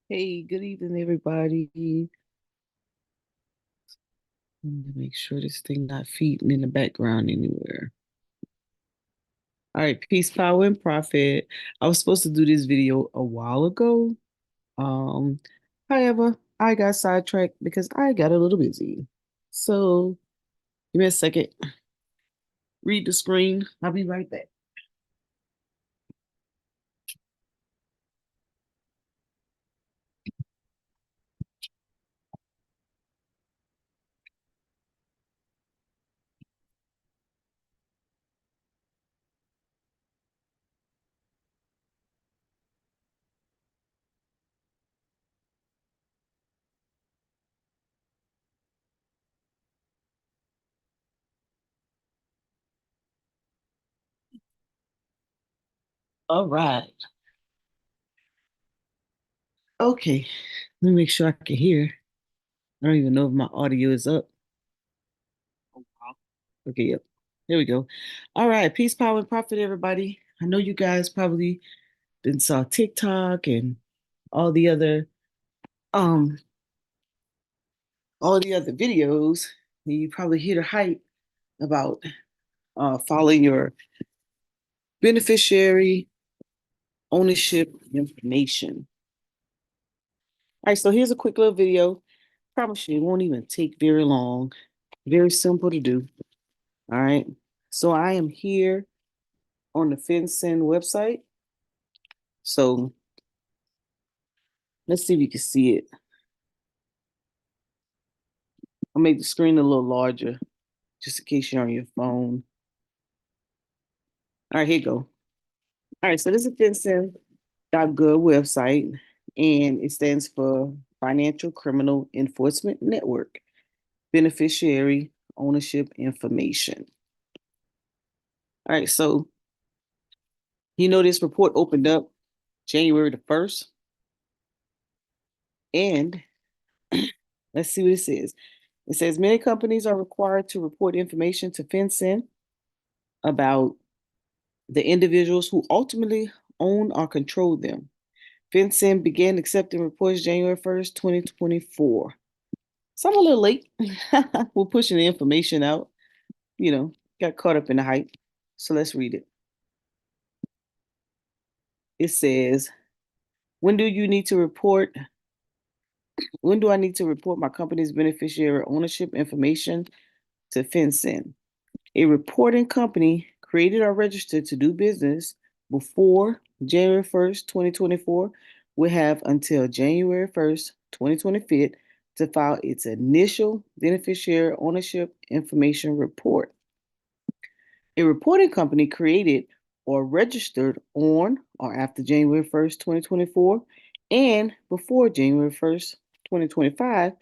Hey, good evening, everybody. Let me make sure this thing not feeding in the background anywhere. All right, peace, power, and profit. I was supposed to do this video a while ago. Um, However, I got sidetracked because I got a little busy. So give me a second. Read the screen. I'll be right back. All right. Okay. Let me make sure I can hear. I don't even know if my audio is up. Okay, yep. Here we go. All right. Peace, power, and profit, everybody. I know you guys probably then saw TikTok and all the other um all the other videos. You probably hear the hype about following your beneficiary ownership information. All right, so here's a quick little video. Promise you it won't even take very long. Very simple to do. All right. So I am here on the FinCEN website. So let's see if you can see it. I'll make the screen a little larger just in case you're on your phone. All right, here you go. All right, so this is FinCEN.gov website, and it stands for Financial Criminal Enforcement Network, Beneficiary Ownership Information. All right, so this report opened up January the 1st, and let's see what it says. It says many companies are required to report information to FinCEN about the individuals who ultimately own or control them. FinCEN began accepting reports January 1st, 2024. So I'm a little late. We're pushing the information out, got caught up in the hype. So let's read it. It says, when do you need to report? When do I need to report my company's beneficiary ownership information to FinCEN? A reporting company created or registered to do business before January 1st, 2024 will have until January 1st, 2025 to file its initial beneficiary ownership information report. A reporting company created or registered on or after January 1st, 2024 and before January 1st, 2025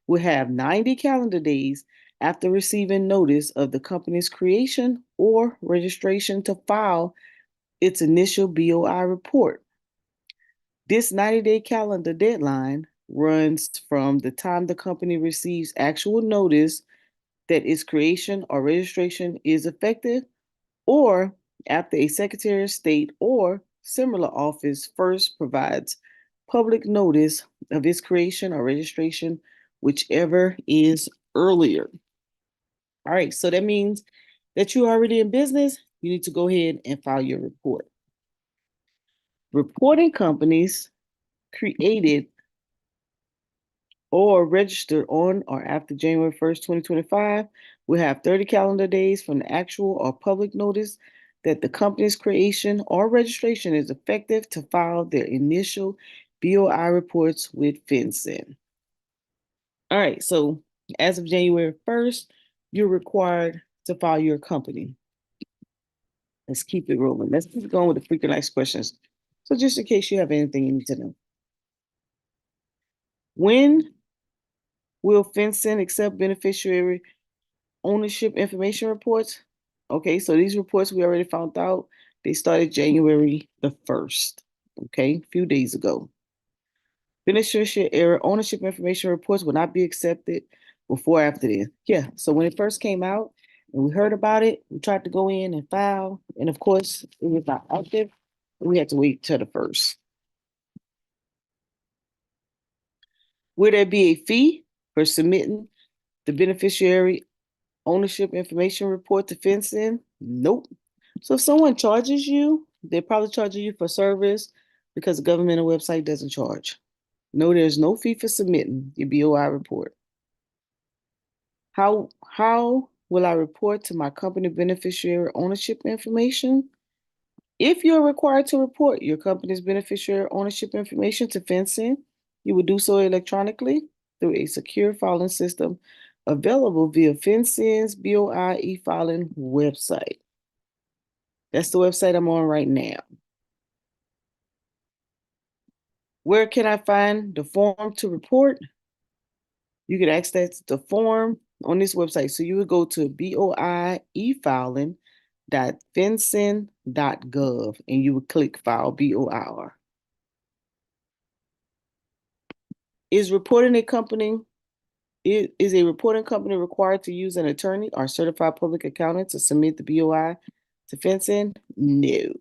will have 90 calendar days after receiving notice of the company's creation or registration to file its initial BOI report. This 90-day calendar deadline runs from the time the company receives actual notice that its creation or registration is effective, or after a Secretary of State or similar office first provides public notice of its creation or registration, whichever is earlier. All right, so that means that you're already in business, you need to go ahead and file your report. Reporting companies created or registered on or after January 1st, 2025 will have 30 calendar days from the actual or public notice that the company's creation or registration is effective to file their initial BOI reports with FinCEN. All right, so as of January 1st, you're required to file your company. Let's keep it rolling. Let's keep going with the frequent asked questions. So just in case you have anything you need to know. When will FinCEN accept beneficiary ownership information reports? Okay, so these reports we already found out, they started January the 1st, okay, a few days ago. Beneficiary error ownership information reports will not be accepted before or after this. Yeah, so when it first came out and we heard about it, we tried to go in and file, and of course, it was not active. We had to wait till the 1st. Will there be a fee for submitting the beneficiary ownership information report to FinCEN? Nope. So if someone charges you, they're probably charging you for service because the governmental website doesn't charge. No, there's no fee for submitting your BOI report. How will I report to my company beneficiary ownership information? If you're required to report your company's beneficiary ownership information to FinCEN, you will do so electronically through a secure filing system available via FinCEN's BOI e-filing website. That's the website I'm on right now. Where can I find the form to report? You can access the form on this website. So you would go to boiefiling.fincen.gov and you would click File BOIR. Is reporting a company Is a reporting company required to use an attorney or certified public accountant to submit the BOI to FinCEN? No.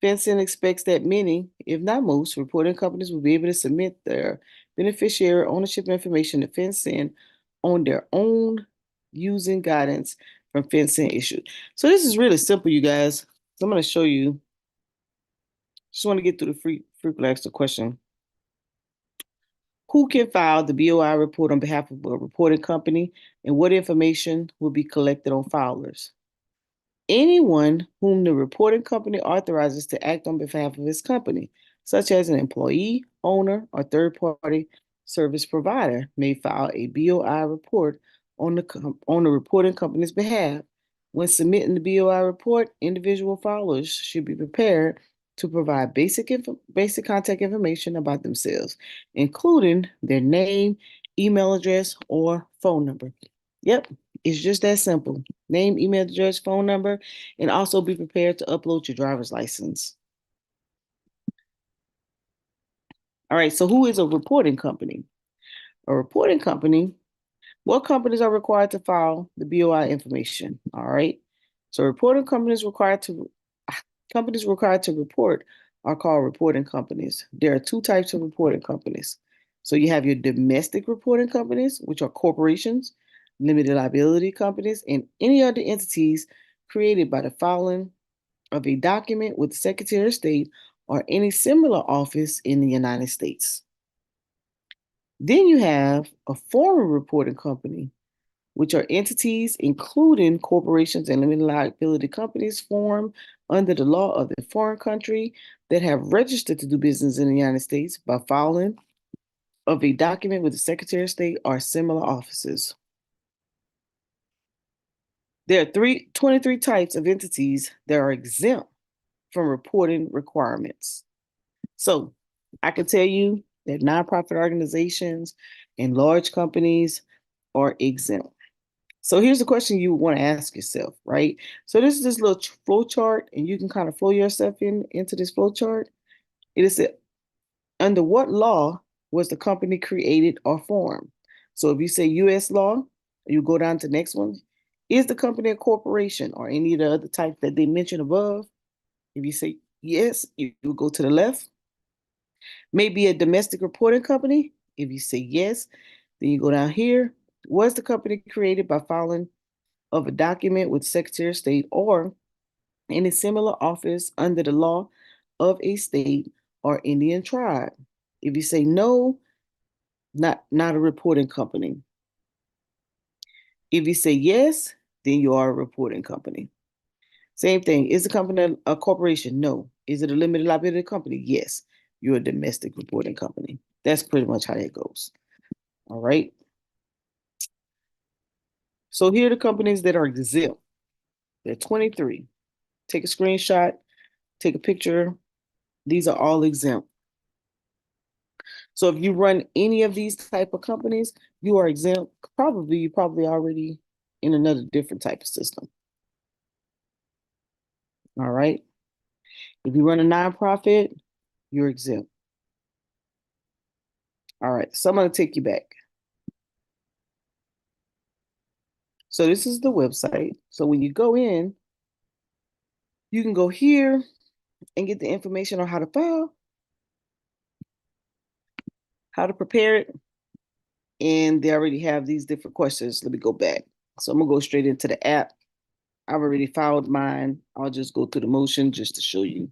FinCEN expects that many, if not most, reporting companies will be able to submit their beneficiary ownership information to FinCEN on their own using guidance from FinCEN issued. So this is really simple, you guys. So I'm going to show you. Just want to get through the frequently asked question. Who can file the BOI report on behalf of a reporting company, and what information will be collected on filers? Anyone whom the reporting company authorizes to act on behalf of its company, such as an employee, owner, or third-party service provider, may file a BOI report on the reporting company's behalf. When submitting the BOI report, individual filers should be prepared to provide basic contact information about themselves, including their name, email address, or phone number. Yep, it's just that simple. Name, email address, phone number, and also be prepared to upload your driver's license. All right, so who is a reporting company? A reporting company, what companies are required to file the BOI information? All right. So companies required to report are called reporting companies. There are two types of reporting companies. So you have your domestic reporting companies, which are corporations, limited liability companies, and any other entities created by the filing of a document with the Secretary of State or any similar office in the United States. Then you have a foreign reporting company, which are entities, including corporations and limited liability companies, formed under the law of the foreign country that have registered to do business in the United States by filing of a document with the Secretary of State or similar offices. There are 23 types of entities that are exempt from reporting requirements. So I can tell you that nonprofit organizations and large companies are exempt. So here's the question you want to ask yourself, right? So this is this little flow chart, and you can kind of flow yourself into this flow chart. It is under what law was the company created or formed? So if you say U.S. law, you go down to the next one. Is the company a corporation or any of the other types that they mentioned above? If you say yes, you go to the left. Maybe a domestic reporting company. If you say yes, then you go down here. Was the company created by filing of a document with Secretary of State or any similar office under the law of a state or Indian tribe? If you say no, not a reporting company. If you say yes, then you are a reporting company. Same thing. Is the company a corporation? No. Is it a limited liability company? Yes. You're a domestic reporting company. That's pretty much how that goes. All right. So here are the companies that are exempt. There are 23. Take a screenshot, take a picture. These are all exempt. So if you run any of these type of companies, you are exempt. You're probably already in another different type of system. All right. If you run a nonprofit, you're exempt. All right. So I'm going to take you back. So this is the website. So when you go in, you can go here and get the information on how to file, how to prepare it, and they already have these different questions. Let me go back. So I'm gonna go straight into the app. I've already filed mine. I'll just go through the motion just to show you.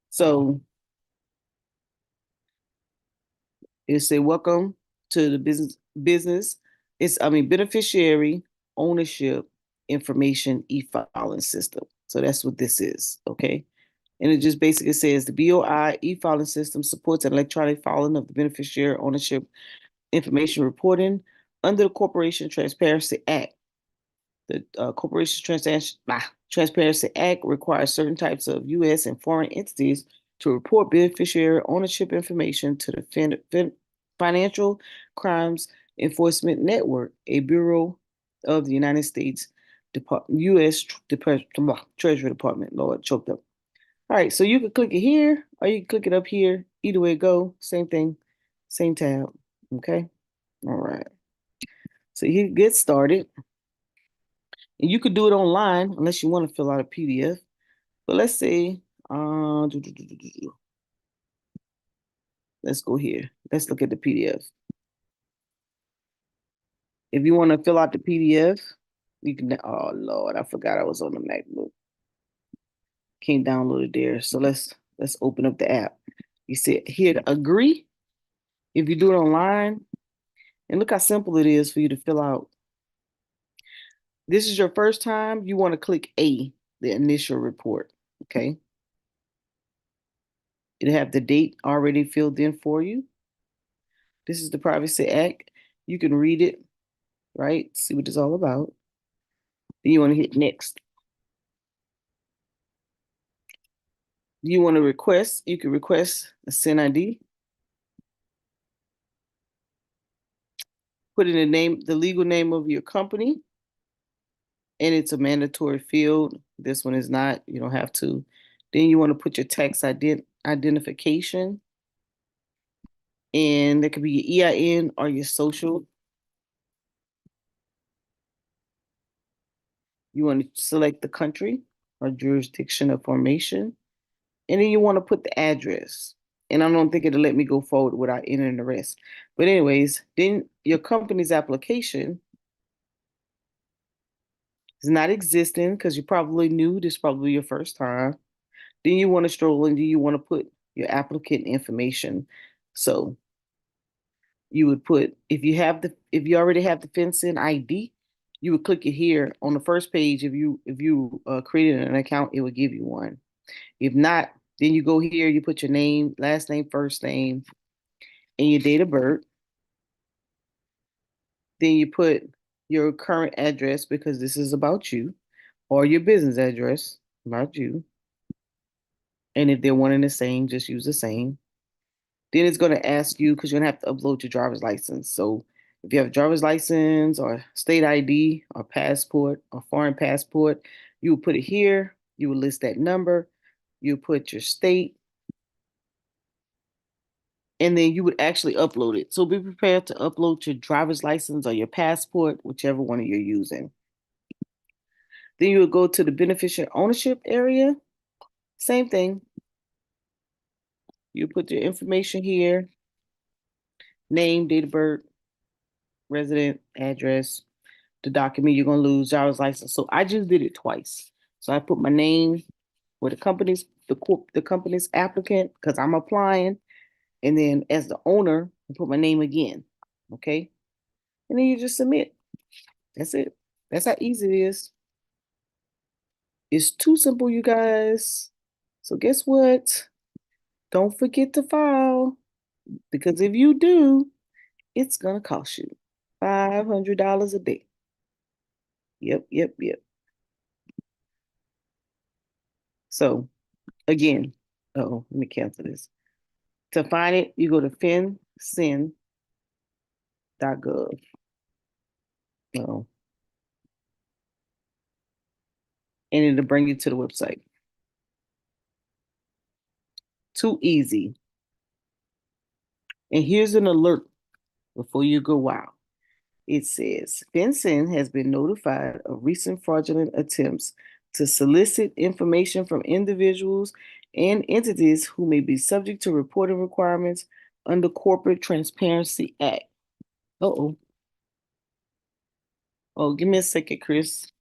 So it say welcome to the business. Beneficiary ownership information e-filing system. So that's what this is, okay? And it just basically says the BOI e-filing system supports an electronic filing of the beneficiary ownership information reporting under the Corporation Transparency Act. The Transparency Act requires certain types of U.S. and foreign entities to report beneficiary ownership information to the Financial Crimes Enforcement Network, a bureau of the United States U.S. Treasury Department. Lord, choked up. All right, so you can click it here or you can click it up here. Either way it go, same thing, same tab. Okay. All right. So you get started. And you could do it online unless you want to fill out a PDF. But let's say, let's go here. Let's look at the PDF. If you want to fill out the PDF, you can. Oh Lord, I forgot I was on the MacBook. Can't download it there. So let's open up the app. You see here to agree. If you do it online, and look how simple it is for you to fill out. This is your first time. You want to click A, the initial report. Okay. It'll have the date already filled in for you. This is the Privacy Act. You can read it, right? See what it's all about. Then you want to hit next. You want to request, you can request a SIN ID. Put in the name, the legal name of your company. And it's a mandatory field. This one is not, you don't have to. Then you want to put your tax identification. And that could be your EIN or your social. You want to select the country or jurisdiction of formation. And then you want to put the address. And I don't think it'll let me go forward without entering the rest. But anyways, then your company's application is not existing because you're probably new. This is probably your first time. Then you want to stroll and then you want to put your applicant information. So you would put, if you already have the FinCEN ID, you would click it here on the first page. If you created an account, it would give you one. If not, then you go here, you put your name, last name, first name, and your date of birth. Then you put your current address because this is about you, or your business address about you. And if they're one and the same, just use the same. Then it's going to ask you because you're going to have to upload your driver's license. So if you have a driver's license or state ID or passport or foreign passport, you would put it here. You would list that number. You put your state, and then you would actually upload it. So be prepared to upload your driver's license or your passport, whichever one you're using. Then you would go to the beneficiary ownership area. Same thing. You put your information here, name, date of birth, resident, address, the document you're going to lose, driver's license. So I just did it twice. So I put my name with the company's applicant because I'm applying. And then as the owner, I put my name again. Okay. And then you just submit. That's it. That's how easy it is. It's too simple, you guys. So guess what? Don't forget to file because if you do, it's gonna cost you $500 a day. Yep, yep, yep. So again, let me cancel this. To find it, you go to FinCEN.gov. Oh, and it'll bring you to the website. Too easy. And here's an alert before you go wild. It says FinCEN has been notified of recent fraudulent attempts to solicit information from individuals and entities who may be subject to reporting requirements under Corporate Transparency Act. Uh-oh. Oh, give me a second, Chris.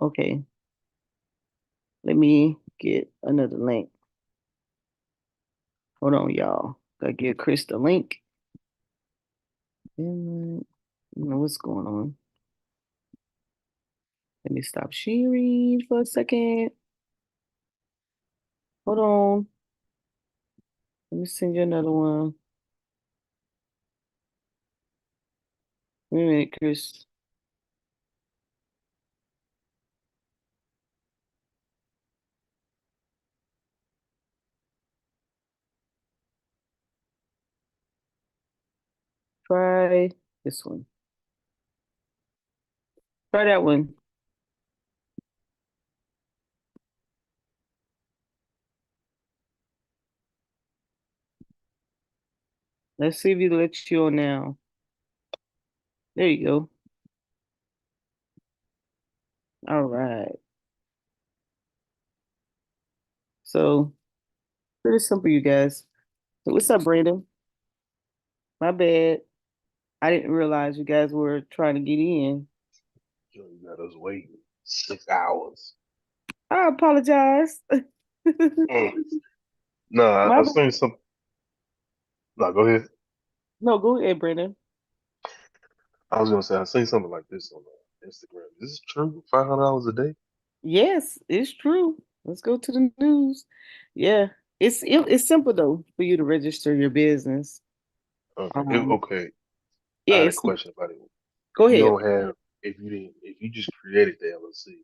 Okay. Let me get another link. Hold on, y'all. Gotta give Chris the link. I don't know what's going on. Let me stop sharing for a second. Hold on. Let me send you another one. Wait a minute, Chris. Try this one. Try that one. Let's see if it lets you on now. There you go. All right. So pretty simple, you guys. So what's up, Brandon? My bad. I didn't realize you guys were trying to get in. You got us waiting 6 hours. I apologize. No, My I bad. seen some. No, go ahead. No, go ahead, Brandon. I was gonna say I seen something like this on Instagram. This is true. $500 a day. Yes, it's true. Let's go to the news. Yeah, it's simple though for you to register your business. Okay. Um, Okay. I yeah, had a it's question about it. go You ahead. don't have if you just created the LLC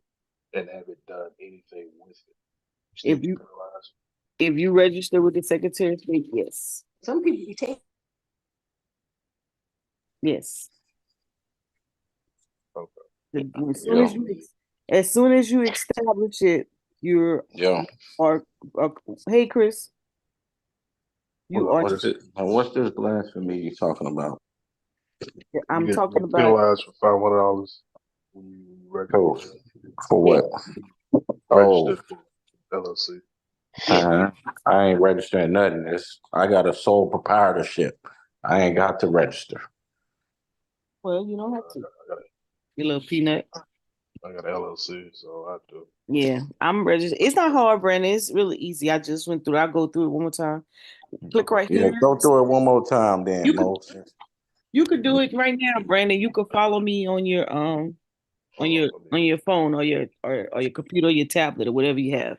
and haven't done anything with it, you still If get you penalized. if you register with the Secretary of State, yes, Some people be taking. yes. Okay. Yeah, As soon as you establish it, you're yeah. are, are hey Chris, Hold you on. are. What is it? Now, what's this blasphemy you talking about? You I'm get talking about penalized for $500 when you Oh, register for yeah, what? Oh, register for LLC. yeah. I ain't registering nothing. I got a sole proprietorship. I ain't got to register. Well, you don't have I to. got, I got, You little peanut. I got an LLC, so I have to. Yeah, I'm registered. It's not hard, Brandon. It's really easy. I just went through. I'll go through it one more time. Click Okay. right Yeah, here. go through it one more time, then, You could Mo. you could do it right now, Brandon. You could follow me on your Hold on. Let me. on your phone or your computer or your tablet or whatever you have.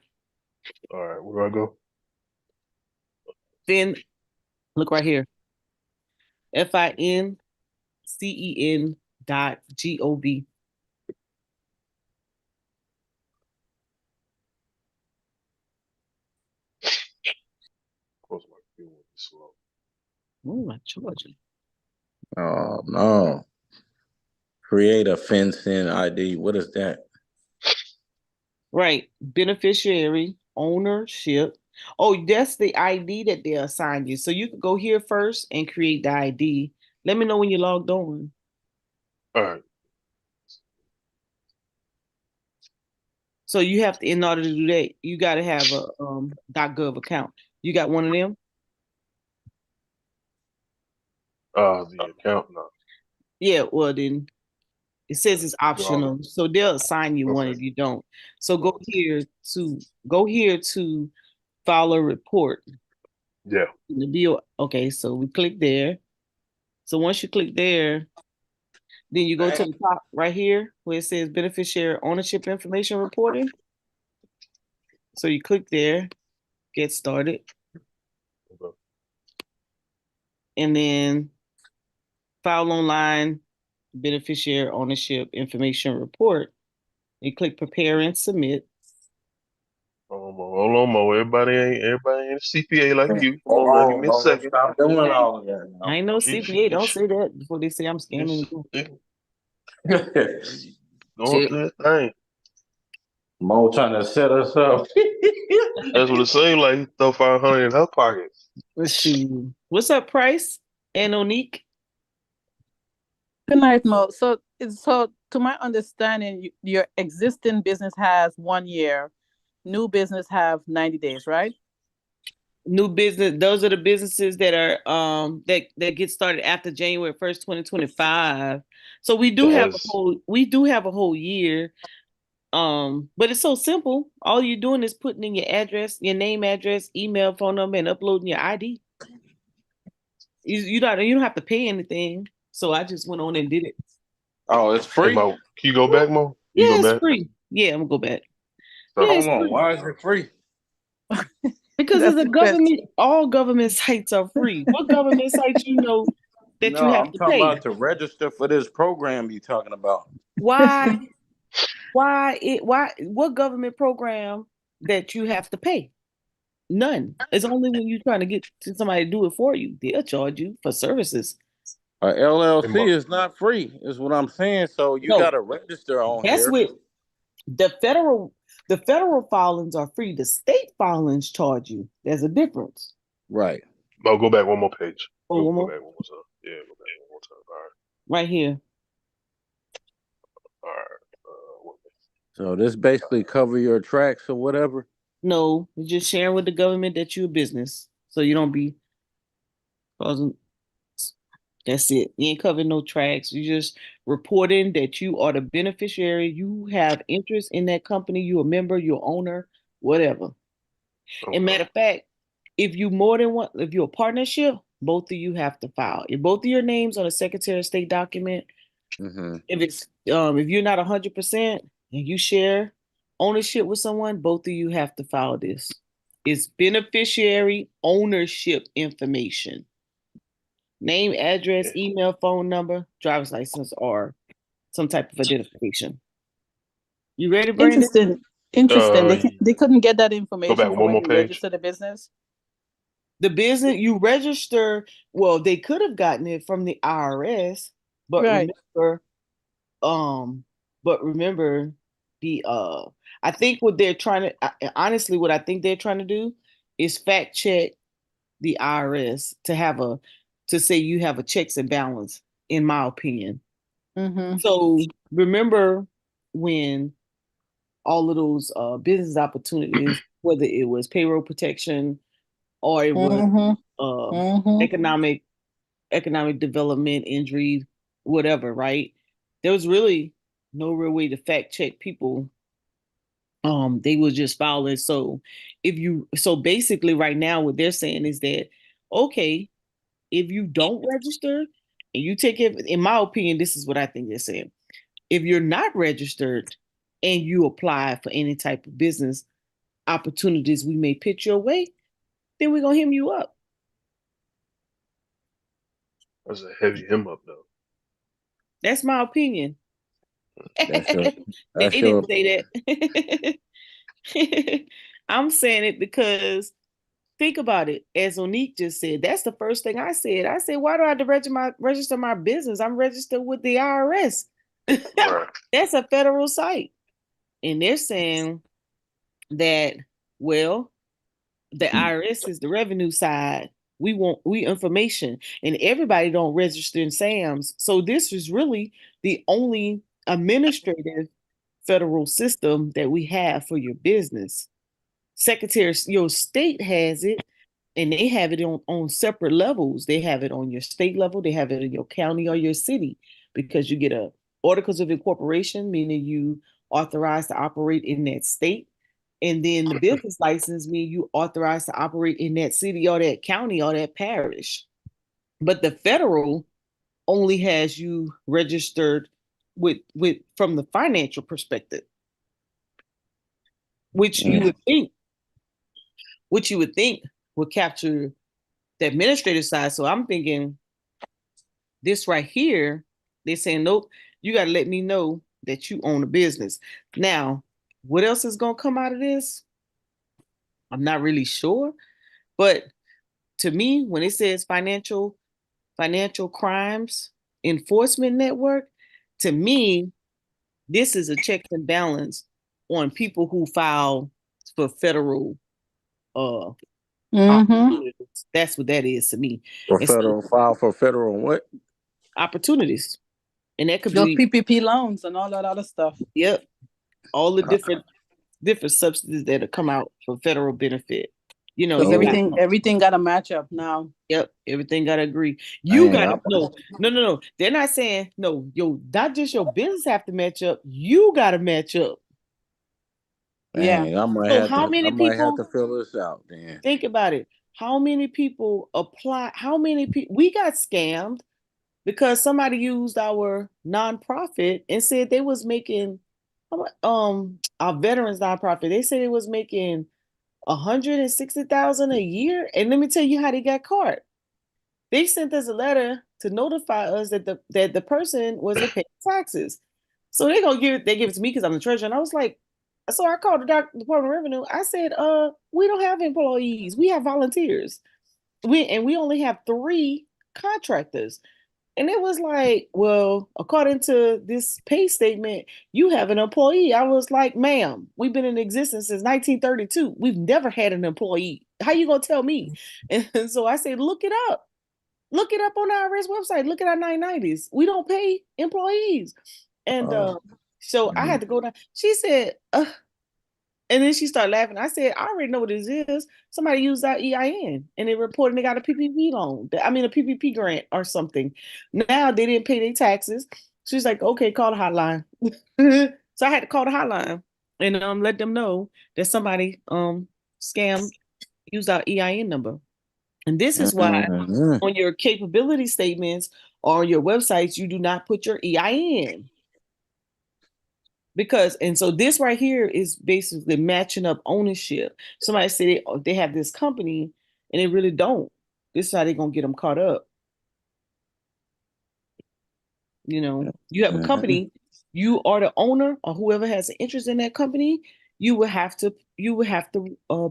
All right. Where do I go? Then look right here. FINCEN.gov. Of course, my computer will be slow. Oh, my charger. Oh, no. Create a FinCEN ID. What is that? Right. Beneficiary, ownership. Oh, that's the ID that they assign you. So you could go here first and create the ID. Let me know when you're logged on. All right. So you have to, in order to do that, you got to have a .gov account. You got one of them? The account now. Yeah. Well, then it says it's Do all optional, so they'll assign you one okay. if you don't. So So go here to file a report. yeah. The bill. Okay, so we click there. So once you click there, then you go to the top right here where it says beneficiary ownership information reporting. So you click there, get started, Okay. and then file online beneficiary ownership information report. You click prepare and submit. Hold on, Mo. Everybody ain't a CPA like you. Hold on, give Oh, me a no, second. stop doing all of that I now. ain't no She, CPA. she, Don't she, say that before they say I'm scamming she's you. going through that thing. Mo trying to set us up. That's what it seemed like. He throw 500 in her pocket. Let's see. What's up, Price and Onique? Good night, Mo. So to my understanding, your existing business has 1 year, new business have 90 days, right? New business. Those are the businesses that are that get started after January 1st, 2025. So we do have a That's whole year. But it's so simple. All you're doing is putting in your address, your name, address, email, phone number, and uploading your ID. You don't have to pay anything. So I just went on and did it. Oh, it's hey free? Mo, can you go back, Mo? You Yeah, go it's back. free. Yeah, I'm gonna go back. So Yeah, Hold it's on. free. Why is it free? Because it's That's a the question. government, all government sites are free. What government sites you know that you No, have I'm to talking pay? about to register for this program you talking about. Why? Why? What government program that you have to pay? None. It's only when you're trying to get to somebody to do it for you. They'll charge you for services. A hey, LLC Mo, is not free, is what I'm saying. So you No, got to register on that's here. what the federal filings are free. The state filings charge you. There's a difference. Right. Mo, go back one more page. Oh, Go, one go more back one more time. Yeah, go back one more time. right here. All right. What So this basically cover your tracks or whatever. No, you're just sharing with the government that you're a business, so you don't be causing. That's it. You ain't covering no tracks. You just reporting that you are the beneficiary. You have interest in that company. You're a member. You're owner. Whatever. And okay. matter of fact, if you more than one, if you're a partnership, both of you have to file. If both of your names on a Secretary of State document, Mm-hmm. if you're not 100% and you share ownership with someone, both of you have to file this. It's beneficiary ownership information. Name, address, Yeah. email, phone number, driver's license, or some type of identification. You ready, Brandon? Interesting. Interesting. Uh, They couldn't get that go back information from one when more you page. register the business. The business you register, well, they could have gotten it from the IRS, but Right. remember, um, but remember the I think what they're trying to honestly, what I think they're trying to do is fact check the IRS to have a to say you have a checks and balance, in my opinion. Mm-hmm. So remember when all of those business opportunities, whether it was payroll protection or it was Mm-hmm. uh, Mm-hmm. economic development, injury, whatever, right? There was really no real way to fact check people. They were just filing. So basically right now what they're saying is that okay, if you don't register and you take it, in my opinion, this is what I think they're saying. If you're not registered and you apply for any type of business opportunities we may pitch your way, then we're gonna hem you up. That's a heavy him up though. That's my opinion. That's your. They That's your. didn't say that. I'm saying it because think about it. As Onique just said, that's the first thing I said. I said, why do I have to register my business? I'm registered with the IRS. Right. That's a federal site. And they're saying that, well, the IRS is the revenue side. We information, and everybody don't register in SAMS. So this is really the only administrative federal system that we have for your business. Secretary, your state has it, and they have it on separate levels. They have it on your state level, they have it in your county or your city, because you get a articles of incorporation, meaning you authorized to operate in that state. And then the business license means you authorized to operate in that city or that county or that parish. But the federal only has you registered with from the financial perspective, which you Mm. would think, which you would think would capture the administrative side. So I'm thinking this right here, they're saying, nope, you got to let me know that you own a business. Now, what else is going to come out of this? I'm not really sure. But to me, when it says financial crimes enforcement network, to me, this is a check and balance on people who file for federal uh Mm-hmm. opportunities. That's what that is to me. For And so federal file for federal what? opportunities. And that could Those be, PPP loans and all that other stuff. yep, all the Uh, different subsidies that have come out for federal benefit. You know, Because you got, everything got to match up now. yep, everything got to agree. You Man, got to, no. They're not saying, no, not just your business have to match up. You got to match up. Yeah. man, I might So have how to. I many might have people, to fill this out then. think about it. How many people apply? How many people, we got scammed because somebody used our nonprofit and said they was making, our veterans nonprofit, they said it was making 160,000 a year. And let me tell you how they got caught. They sent us a letter to notify us that the person wasn't paying taxes. So they give it to me because I'm the treasurer. And I was like, so I called the Department of Revenue. I said, we don't have employees. We have volunteers. We only have 3 contractors. And it was like, well, according to this pay statement, you have an employee. I was like, ma'am, we've been in existence since 1932. We've never had an employee. How you gonna tell me? And so I said, look it up. Look it up on our IRS website. Look at our 990s. We don't pay employees. And so I had to go down. She said, and then she started laughing. I said, I already know what this is. Somebody used our EIN and they reported they got a PPP loan. I mean, a PPP grant or something. Now they didn't pay their taxes. She's like, okay, call the hotline. So I had to call the hotline and let them know that somebody scammed, used our EIN number. And this is why Mhm. on your capability statements or your websites, you do not put your EIN. Because, and so this right here is basically matching up ownership. Somebody said they have this company and they really don't. This is how they're going to get them caught up. You have a Mhm. company, you are the owner or whoever has an interest in that company, you would have to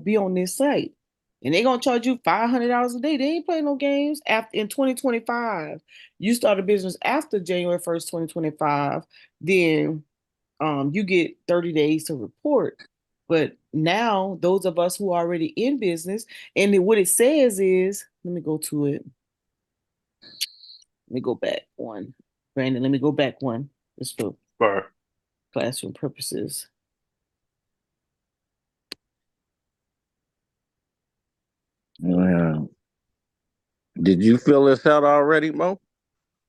be on this site. And they're gonna charge you $500 a day. They ain't playing no games. After in 2025, you start a business after January 1st, 2025, then you get 30 days to report. But now those of us who are already in business, and what it says is, let me go to it. Let me go back one. Brandon, let me go back one. Just for Right. classroom purposes. Yeah. Did you fill this out already, Mo?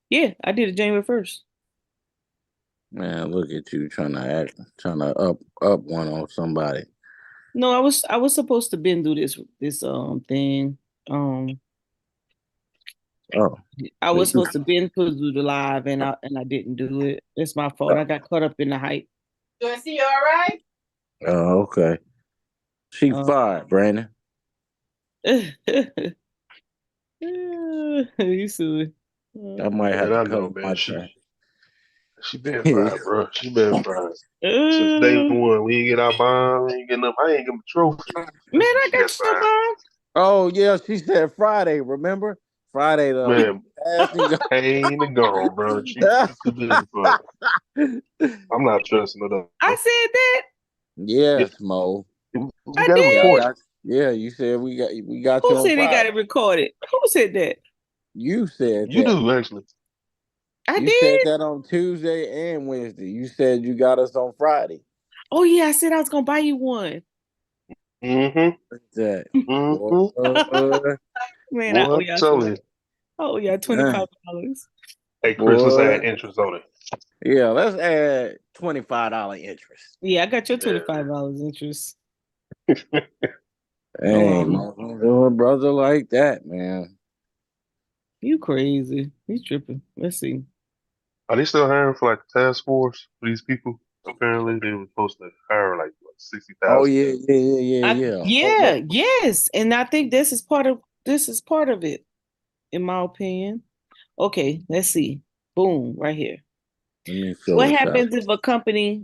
Yeah, I did it January 1st. Man, look at you trying to up one on somebody. No, I was supposed to been do this thing. Um Oh, I was supposed to been put do the live and I didn't do it. It's my fault. I got caught up in the hype. Do I see you all right? oh, okay. She Um, fired, Brandon. you see. I might have Man, to I know, cover man. my She track. she been fried, bro. She been fried since day Man, one. We ain't get our bond. We ain't get enough. I ain't get a trophy. That's when I she got got your fired. bond. Oh yeah, she said Friday. Remember Friday the Man, past and pain and gone, bro. She too busy for it. I'm not trusting her I though. said that. Yeah, Yes, Mo. we I got a Yeah, I did. report. got. Yeah, you said we got Who you on said they got Friday. it recorded? Who said that? You said You that. do actually. I You said did. that on Tuesday and Wednesday. You said you got us on Friday. Oh yeah, I said I was gonna buy you one. Mm-hmm. What's that? Boy, Mm-hmm. Man, I Boy, owe I y'all tell some. you. I owe y'all uh, $25. Hey, Chris, let's boy. add interest on it. Yeah, let's add $25 interest. Yeah, I got your Yeah. $25 interest. Hey, Um, Mo, don't do a brother like that, man. you crazy. You tripping. Let's see. Are they still hiring for like a task force for these people? Apparently, they were supposed to hire like what, Oh 60,000 yeah, people. yeah, yeah, yeah, yeah. Hold Yeah, up. yes. And I think this is part of it, in my opinion. Okay, let's see. Boom, right here. Let me fill this out.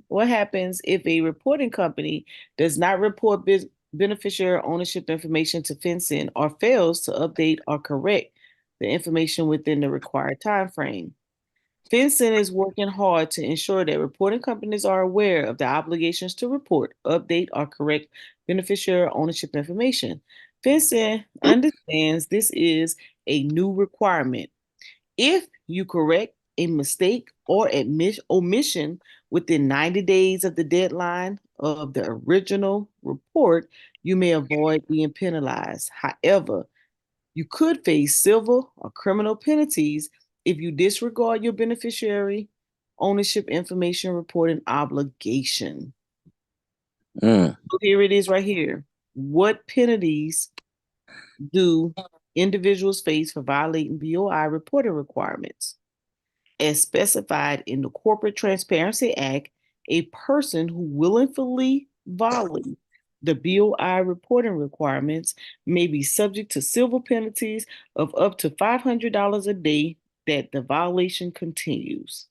What happens if a reporting company does not report beneficiary ownership information to FinCEN or fails to update or correct the information within the required time frame? FinCEN is working hard to ensure that reporting companies are aware of the obligations to report, update, or correct beneficiary ownership information. FinCEN understands this is a new requirement. If you correct a mistake or admit omission within 90 days of the deadline of the original report, you may avoid being penalized. However, you could face civil or criminal penalties if you disregard your beneficiary ownership information reporting obligation. Mm. So here it is right here. What penalties do individuals face for violating BOI reporting requirements? As specified in the Corporate Transparency Act, a person who willfully violates the BOI reporting requirements may be subject to civil penalties of up to $500 a day that the violation continues.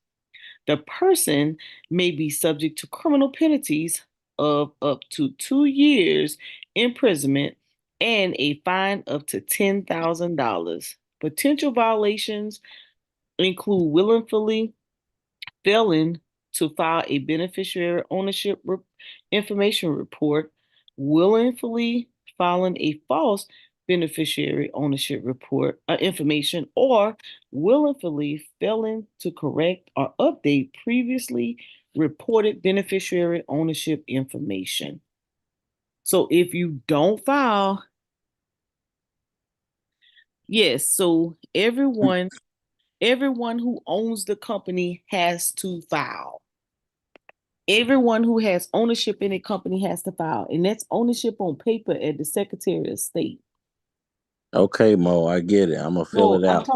The person may be subject to criminal penalties of up to 2 years imprisonment and a fine up to $10,000. Potential violations include willfully failing to file a beneficiary ownership information report, willfully filing a false beneficiary ownership report information, or willfully failing to correct or update previously reported beneficiary ownership information. So if you don't file, yes, so everyone who owns the company has to file. Everyone who has ownership in a company has to file, and that's ownership on paper at the Secretary of State. Okay, Mo, I get it. I'm gonna fill So it out.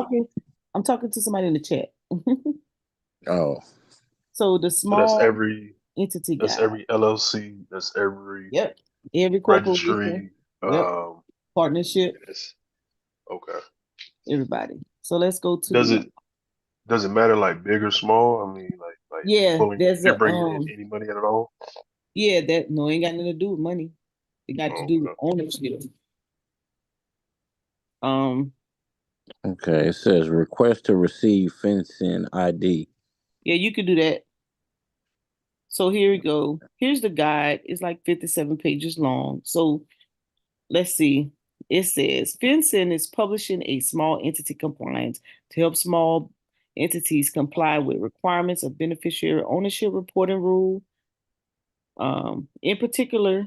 I'm talking to somebody in the chat. Oh, So the So that's small every entity that's guide. every LLC, that's every Yep. Every corporation. registry. Yep. Partnership. Yes. Okay. Everybody. So let's go Does to it does it matter like big or small? I mean, like if yeah. There's they're a bringing in any money at all? yeah that no ain't got nothing to do with money. It got to do with Okay. ownership. Um. okay. It says request to receive FinCEN ID. Yeah, you could do that. So here we go. Here's the guide. It's like 57 pages long. So let's see. It says FinCEN is publishing a small entity compliance to help small entities comply with requirements of beneficiary ownership reporting rule. In particular,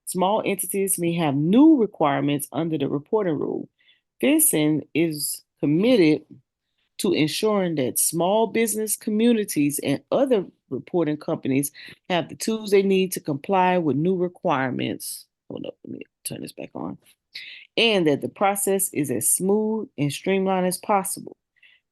small entities may have new requirements under the reporting rule. FinCEN is committed to ensuring that small business communities and other reporting companies have the tools they need to comply with new requirements. Hold up, let me turn this back on. And that the process is as smooth and streamlined as possible.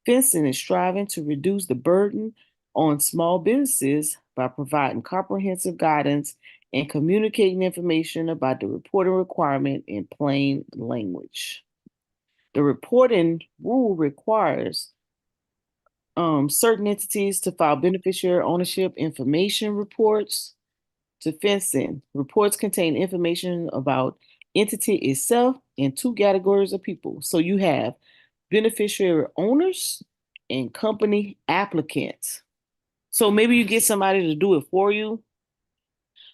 FinCEN is striving to reduce the burden on small businesses by providing comprehensive guidance and communicating information about the reporting requirement in plain language. The reporting rule requires certain entities to file beneficiary ownership information reports to FinCEN. Reports contain information about entity itself and two categories of people. So you have beneficiary owners and company applicants. So maybe you get somebody to do it for you.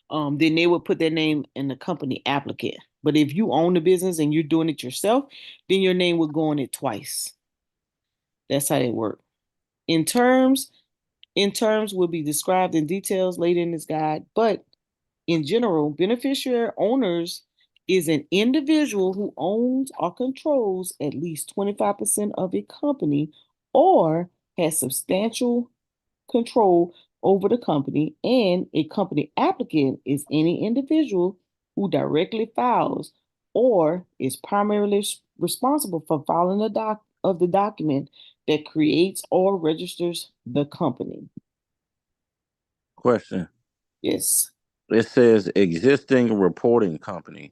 Then they would put their name in the company applicant. But if you own the business and you're doing it yourself, then your name would go on it twice. That's how they work. In terms will be described in details later in this guide, but in general, beneficiary owners is an individual who owns or controls at least 25% of a company or has substantial control over the company, and a company applicant is any individual who directly files or is primarily responsible for filing the document that creates or registers the company. Question. Yes. It says existing reporting company.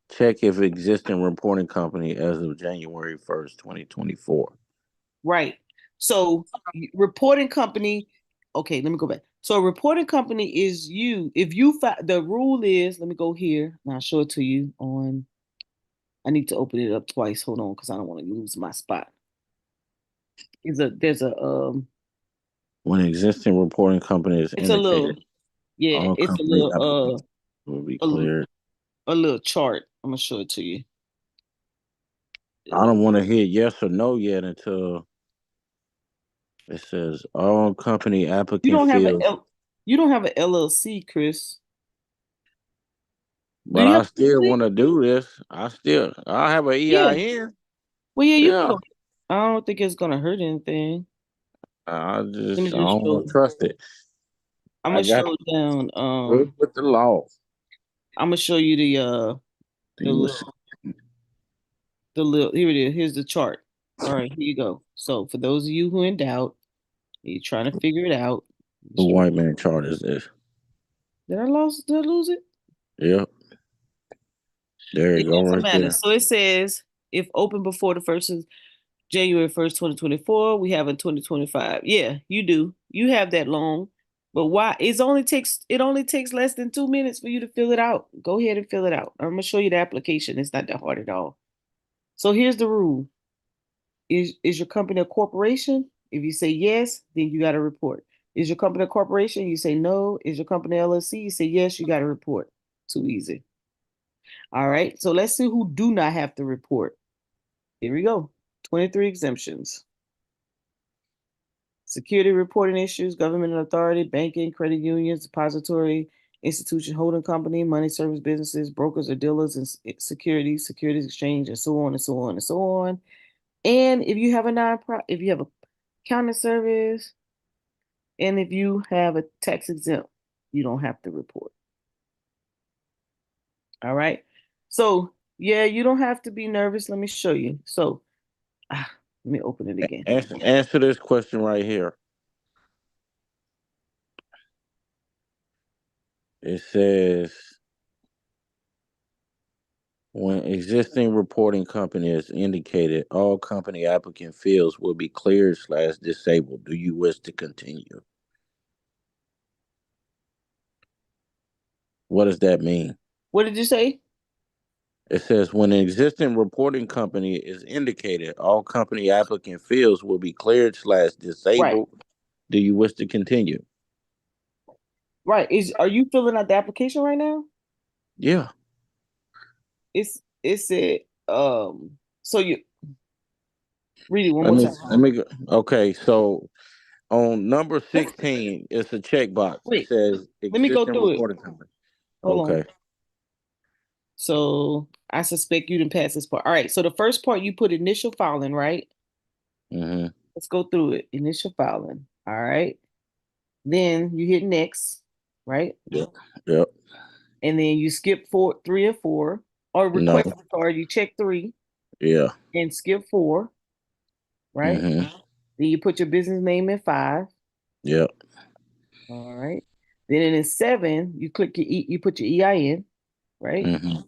Check if existing reporting company as of January 1st, 2024. Right. So reporting company, okay, let me go back. So a reporting company is you. If you the rule is, let me go here and I'll show it to you on. I need to open it up twice. Hold on, because I don't want to lose my spot. There's a When existing reporting company is it's a little indicated, yeah, all it's a company little applications will be a, cleared. a little chart. I'm gonna show it to you. I don't want to hear yes or no yet until it says all company You applicant don't have fields. You don't have an LLC, Chris. Do But you I have a still LLC? want to do this. I have an Yeah. EIN. Well, yeah, you can Yeah. go. I don't think it's gonna hurt anything. I Let me I just don't show. want to trust it. I'm I gonna got show down. good with the law. I'm gonna show you the You was- little. Here it is. Here's the chart. All right, here you go. So for those of you who in doubt, you're trying to figure it out. The white man chart is this. Did I lose? Did I lose it? Yep. There It you go, doesn't right matter. there. So it says if open before the first of January 1st, 2024, we have in 2025. Yeah, you do. You have that long. But why? It only takes less than 2 minutes for you to fill it out. Go ahead and fill it out. I'm gonna show you the application. It's not that hard at all. So here's the rule. Is your company a corporation? If you say yes, then you got to report. Is your company a corporation? You say no. Is your company LLC? You say yes, you got to report. Too easy. All right. So let's see who do not have to report. Here we go. 23 exemptions. Security reporting issues, government authority, banking, credit unions, depository, institution, holding company, money service businesses, brokers or dealers in securities exchange, and so on and so on and so on. And if you have a if you have a accounting service, and if you have a tax exempt, you don't have to report. All right. So yeah, you don't have to be nervous. Let me show you. So let me open it again. Answer this question right here. It says when existing reporting company is indicated, all company applicant fields will be cleared/disabled. Do you wish to continue? What does that mean? What did you say? It says when an existing reporting company is indicated, all company applicant fields will be Right. cleared/disabled. Do you wish to continue? Right. Are you filling out the application right now? Yeah. It said so you read it one Let more me time. let me go. Okay, so on number 16, it's a checkbox. It Wait, says let me go existing through it. reporting company. Hold on. Okay. So I suspect you didn't pass this part. All right. So the first part you put initial filing, right? Mm-hmm. Let's go through it. Initial filing. All right. Then you hit next, right? Yep. Yep. And then you skip 3 or 4, or No. request or you check 3 Yeah. and skip 4, right? Mm-hmm. Then you put your business name in 5. Yep. All right. Then in 7, you click you put your EIN, right? Mm-hmm.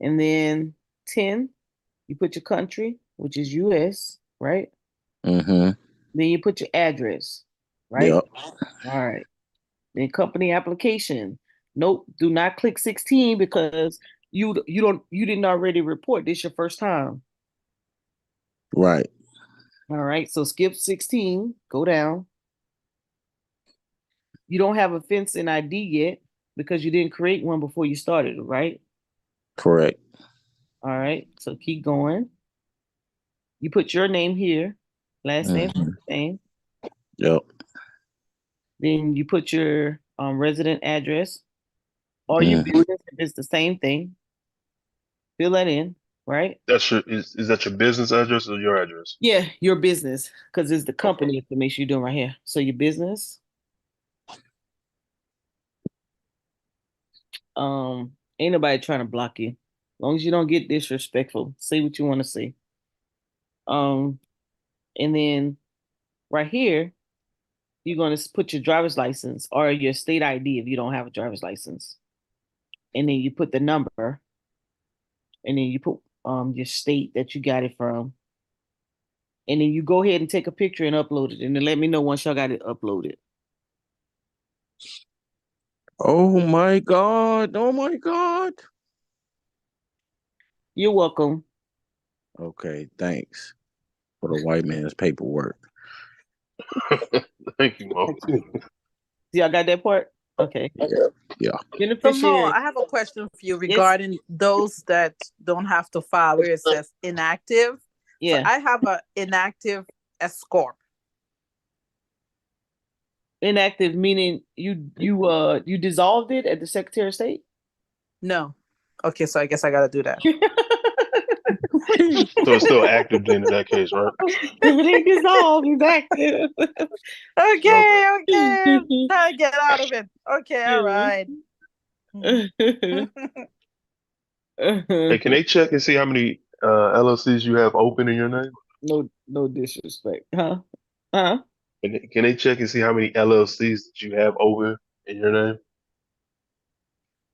And then 10, you put your country, which is US, right? Mm-hmm. Then you put your address, right? Yep. All right. Then company application. Nope, do not click 16 because you didn't already report. This your first time. Right. All right. So skip 16, go down. You don't have a FinCEN ID yet because you didn't create one before you started, right? Correct. All right. So keep going. You put your name here, last name, Mm-hmm. first name. Yep. Then you put your resident address or your Mm-hmm. business if it's the same thing. Fill that in, right? Is that your business address or your address? Yeah, your business, because it's the Okay. company information you're doing right here. So your business. Ain't nobody trying to block you. As long as you don't get disrespectful, say what you want to say. Um, and then right here, you're gonna put your driver's license or your state ID if you don't have a driver's license. And then you put the number, and then you put your state that you got it from. And then you go ahead and take a picture and upload it, and then let me know once y'all got it uploaded. Oh my God. Oh my God. You're welcome. Okay, thanks for the white man's paperwork. Thank you, Mo. Y'all got that part? Okay. Yeah. Yeah. So Mo, Beneficiary. I have a question for you Yes. regarding those that don't have to file where it says inactive. So Yeah. I have an inactive S corp. Inactive meaning you dissolved it at the Secretary of State? No. Okay, so I guess I gotta do that. So it's still active then in that case, right? If it ain't dissolved, it's active. Okay. Okay, okay. Trying to get out of it. Okay, all Yeah. right. Hey, can they check and see how many LLCs you have open in your name? No disrespect. Huh? Huh? Can they check and see how many LLCs that you have over in your name?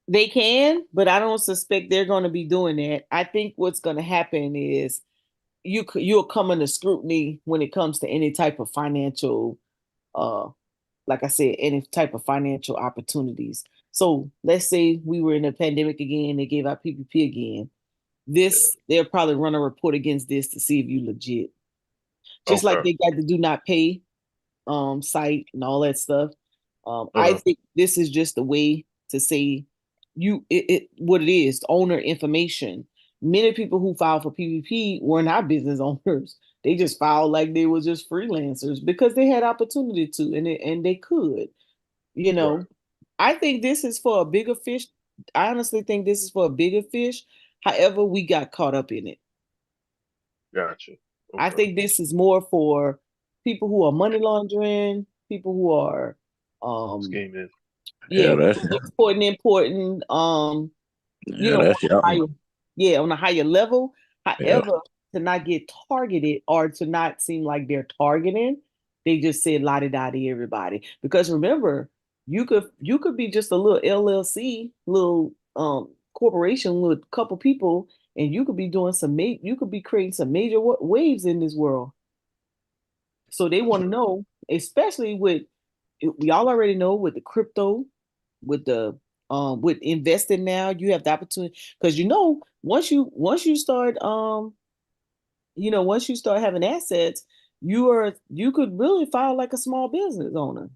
They can, but I don't suspect they're going to be doing that. I think what's going to happen is you'll come under scrutiny when it comes to any type of financial, uh, like I said, any type of financial opportunities. So let's say we were in a pandemic again, they gave out PPP again. Yeah. They'll probably run a report against this to see if you legit. Just like Okay. they got the do not pay site and all that stuff. I Uh-huh. think this is just a way to say what it is, owner information. Many people who filed for PPP were not business owners. They just filed like they were just freelancers because they had opportunity to and they could, you Right. know. I think this is for a bigger fish. I honestly think this is for a bigger fish. However, we got caught up in it. Gotcha. I Okay. think this is more for people who are money laundering, people who are um Scheming. yeah, Yeah, that's exporting, importing, yeah, on that's a y'all. higher, yeah, on a higher level. Yeah. However, to not get targeted or to not seem like they're targeting, they just said la di da di everybody. Because remember, you could be just a little LLC, little corporation with a couple people, and you could be doing you could be creating some major waves in this world. So they want to know, especially with we all already know with the crypto, with the with investing now, you have the opportunity because once you start once you start having assets, you could really file like a small business owner.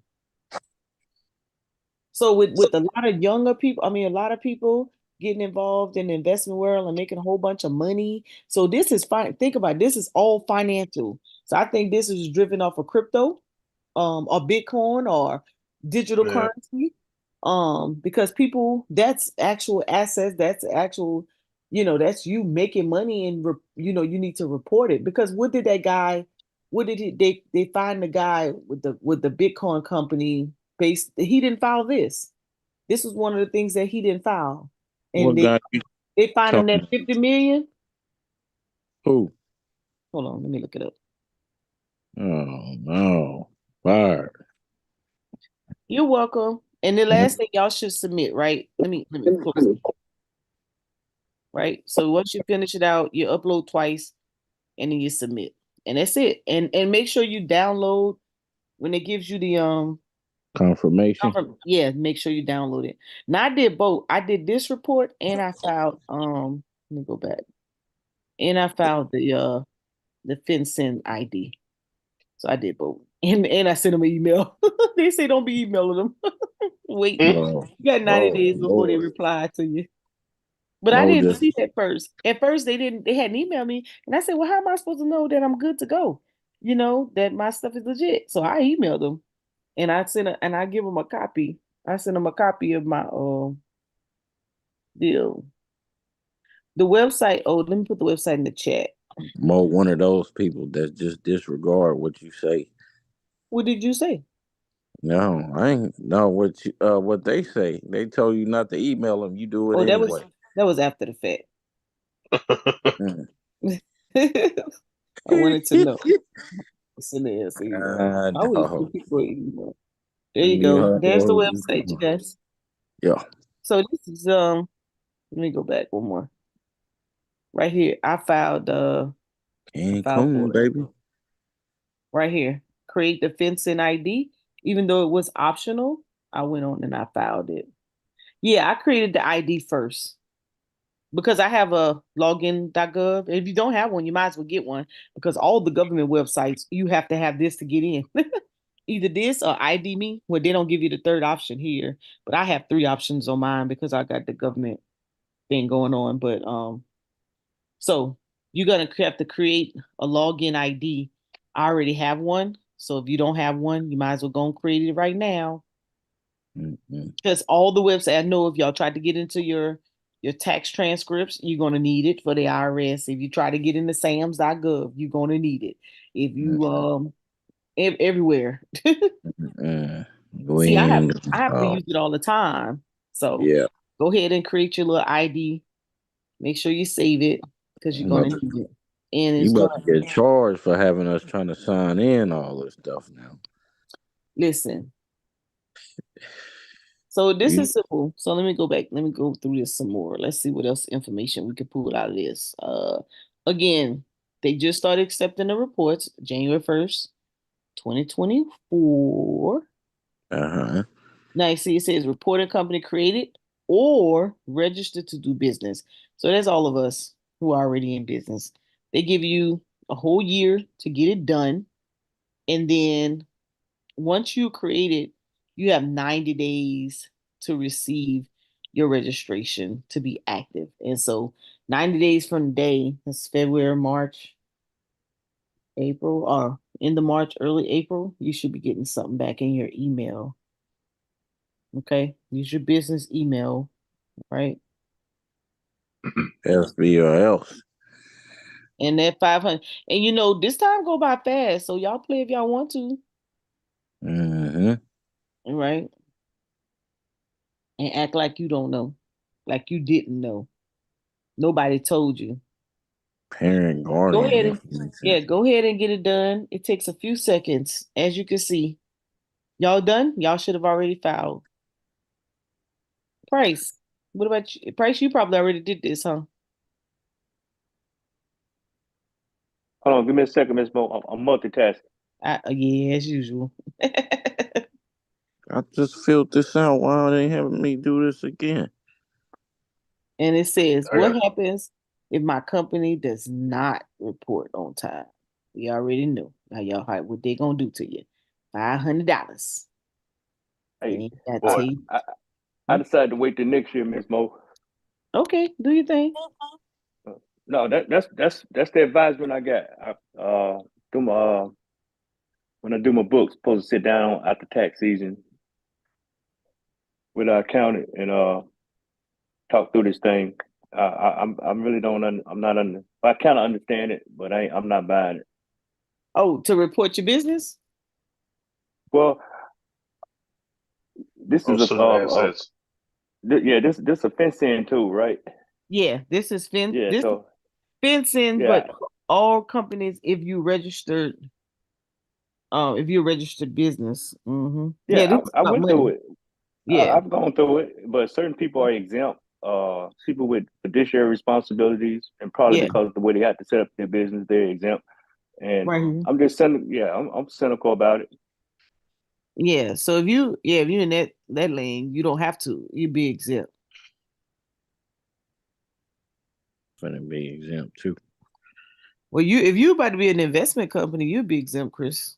So with a lot of younger people, I mean a lot of people getting involved in the investment world and making a whole bunch of money. So this is fine. Think about it, this is all financial. So I think this is driven off of crypto or Bitcoin or digital Yeah. currency. Because people, that's actual assets, that's actual, that's you making money and you need to report it. Because what did they find the guy with the Bitcoin company based, he didn't file this. This was one of the things that he didn't file. And What guy you they find him that talking? 50 million. Who? Hold on, let me look it up. Oh no, fire. You're welcome. And the last thing y'all should submit, right? Let me close it, right? So once you finish it out, you upload twice and then you submit. And that's it. And make sure you download when it gives you the Confirmation. yeah, make sure you download it. Now I did both. I did this report and I filed let me go back. And I filed the FinCEN ID. So I did both. And I sent them an email. They say don't be emailing them. Wait. Oh, You got 90 oh days before they Lord. reply to you. But I No, didn't just see that first. At first they hadn't emailed me. And I said, well, how am I supposed to know that I'm good to go? That my stuff is legit. So I emailed them and and I give them a copy. I sent them a copy of my deal. The website, oh, let me put the website in the chat. more one of those people that just disregard what you say. What did you say? No, I ain't no what they say. They told you not to email them. You do it Oh, anyway. that was after the fact. Mm. I wanted to know. Send the answer email. I always Dog. give people an email. There you You go. heard There's the what you website, you doing. guys. Yeah. So this is let me go back one more. Right here. I filed Cancun, for it. baby. Right here. Create the FinCEN ID. Even though it was optional, I went on and I filed it. Yeah, I created the ID first because I have a login.gov. If you don't have one, you might as well get one because all the government websites, you have to have this to get in. Either this or ID me, where they don't give you the third option here. But I have three options on mine because I got the government thing going on. But so you're gonna have to create a login ID. I already have one, So if you don't have one, you might as well go and create it right now. Mhm. Because all the websites, I know if y'all tried to get into your tax transcripts, you're gonna need it for the IRS. If you try to get into SAMS.gov, you're gonna need it. If you everywhere. Mhm. Go See, in. I have to use it all the time. So Yeah. go ahead and create your little ID. Make sure you save it because you're I'm gonna about to, need it. And you it's about gonna to get charged for having us trying to sign in all this stuff now. listen. So this You is simple. So let me go back. Let me go through this some more. Let's see what else information we can pull out of this. Again, they just started accepting the reports January 1st, 2024. uh-huh. Now you see it says reporting company created or registered to do business. So that's all of us who are already in business. They give you a whole year to get it done. And then once you create it, you have 90 days to receive your registration to be active. And so 90 days from the day, that's February, March, April, or in the March, early April, you should be getting something back in your email. Okay. Use your business email, right? SB or else. And that 500. And this time go by fast. So y'all play if y'all want to, Mm-hmm. right? And act like you don't know, like you didn't know. Nobody told you. Parent Go guardian ahead and information. yeah, go ahead and get it done. It takes a few seconds, as you can see. Y'all done? Y'all should have already filed. Price. What about you? Price? You probably already did this, huh? Hold on, give me a second, Miss Mo. I'm multitasking. Yeah, as usual. I just filled this out. Why are they having me do this again? And it says, I what got happens if my company does not report on time? We already know. Now y'all what they gonna do to you. $500. Hey, And I boy. tell you, I hmm? decided to wait till next year, Miss Mo. Okay, do your thing. No, that's the advisement I got. Do my when I do my books, supposed to sit down after tax season with our accountant and talk through this thing. I'm really don't I'm not under. I kind of understand it, but I'm not buying it. Oh, to report your business? Well, this Oh, is certain assets. yeah, this a FinCEN too, right? Yeah, this is Yeah, this is so fencing, yeah, but all companies, if you're a registered business. Yeah, yeah, this is I about went through money. it. Yeah, I've gone through it, but certain people are exempt. People with fiduciary responsibilities, and probably yeah, because of the way they have to set up their business, they're exempt. And right here. I'm just cynical. Yeah, I'm cynical about it. Yeah, so if you're in that lane, you don't have to. You'd be exempt. Finna be exempt too. Well, if you about to be an investment company, you'd be exempt, Chris.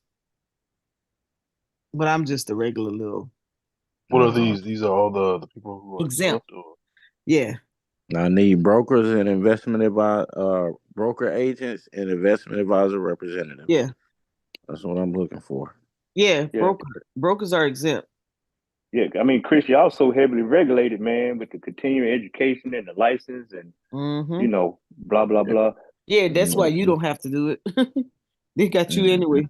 But I'm just a regular little What are Uh, these? These are all the people who are exempt. exempt, or Yeah, I need brokers and broker agents and investment advisor representatives. yeah, That's what I'm looking for. yeah. Yeah, Brokers are exempt. yeah. I mean, Chris, y'all so heavily regulated, man, with the continuing education and the license, and Mm-hmm. blah blah blah. Yeah, that's why you Mhm. don't have to do it. They got you Mhm. anyway.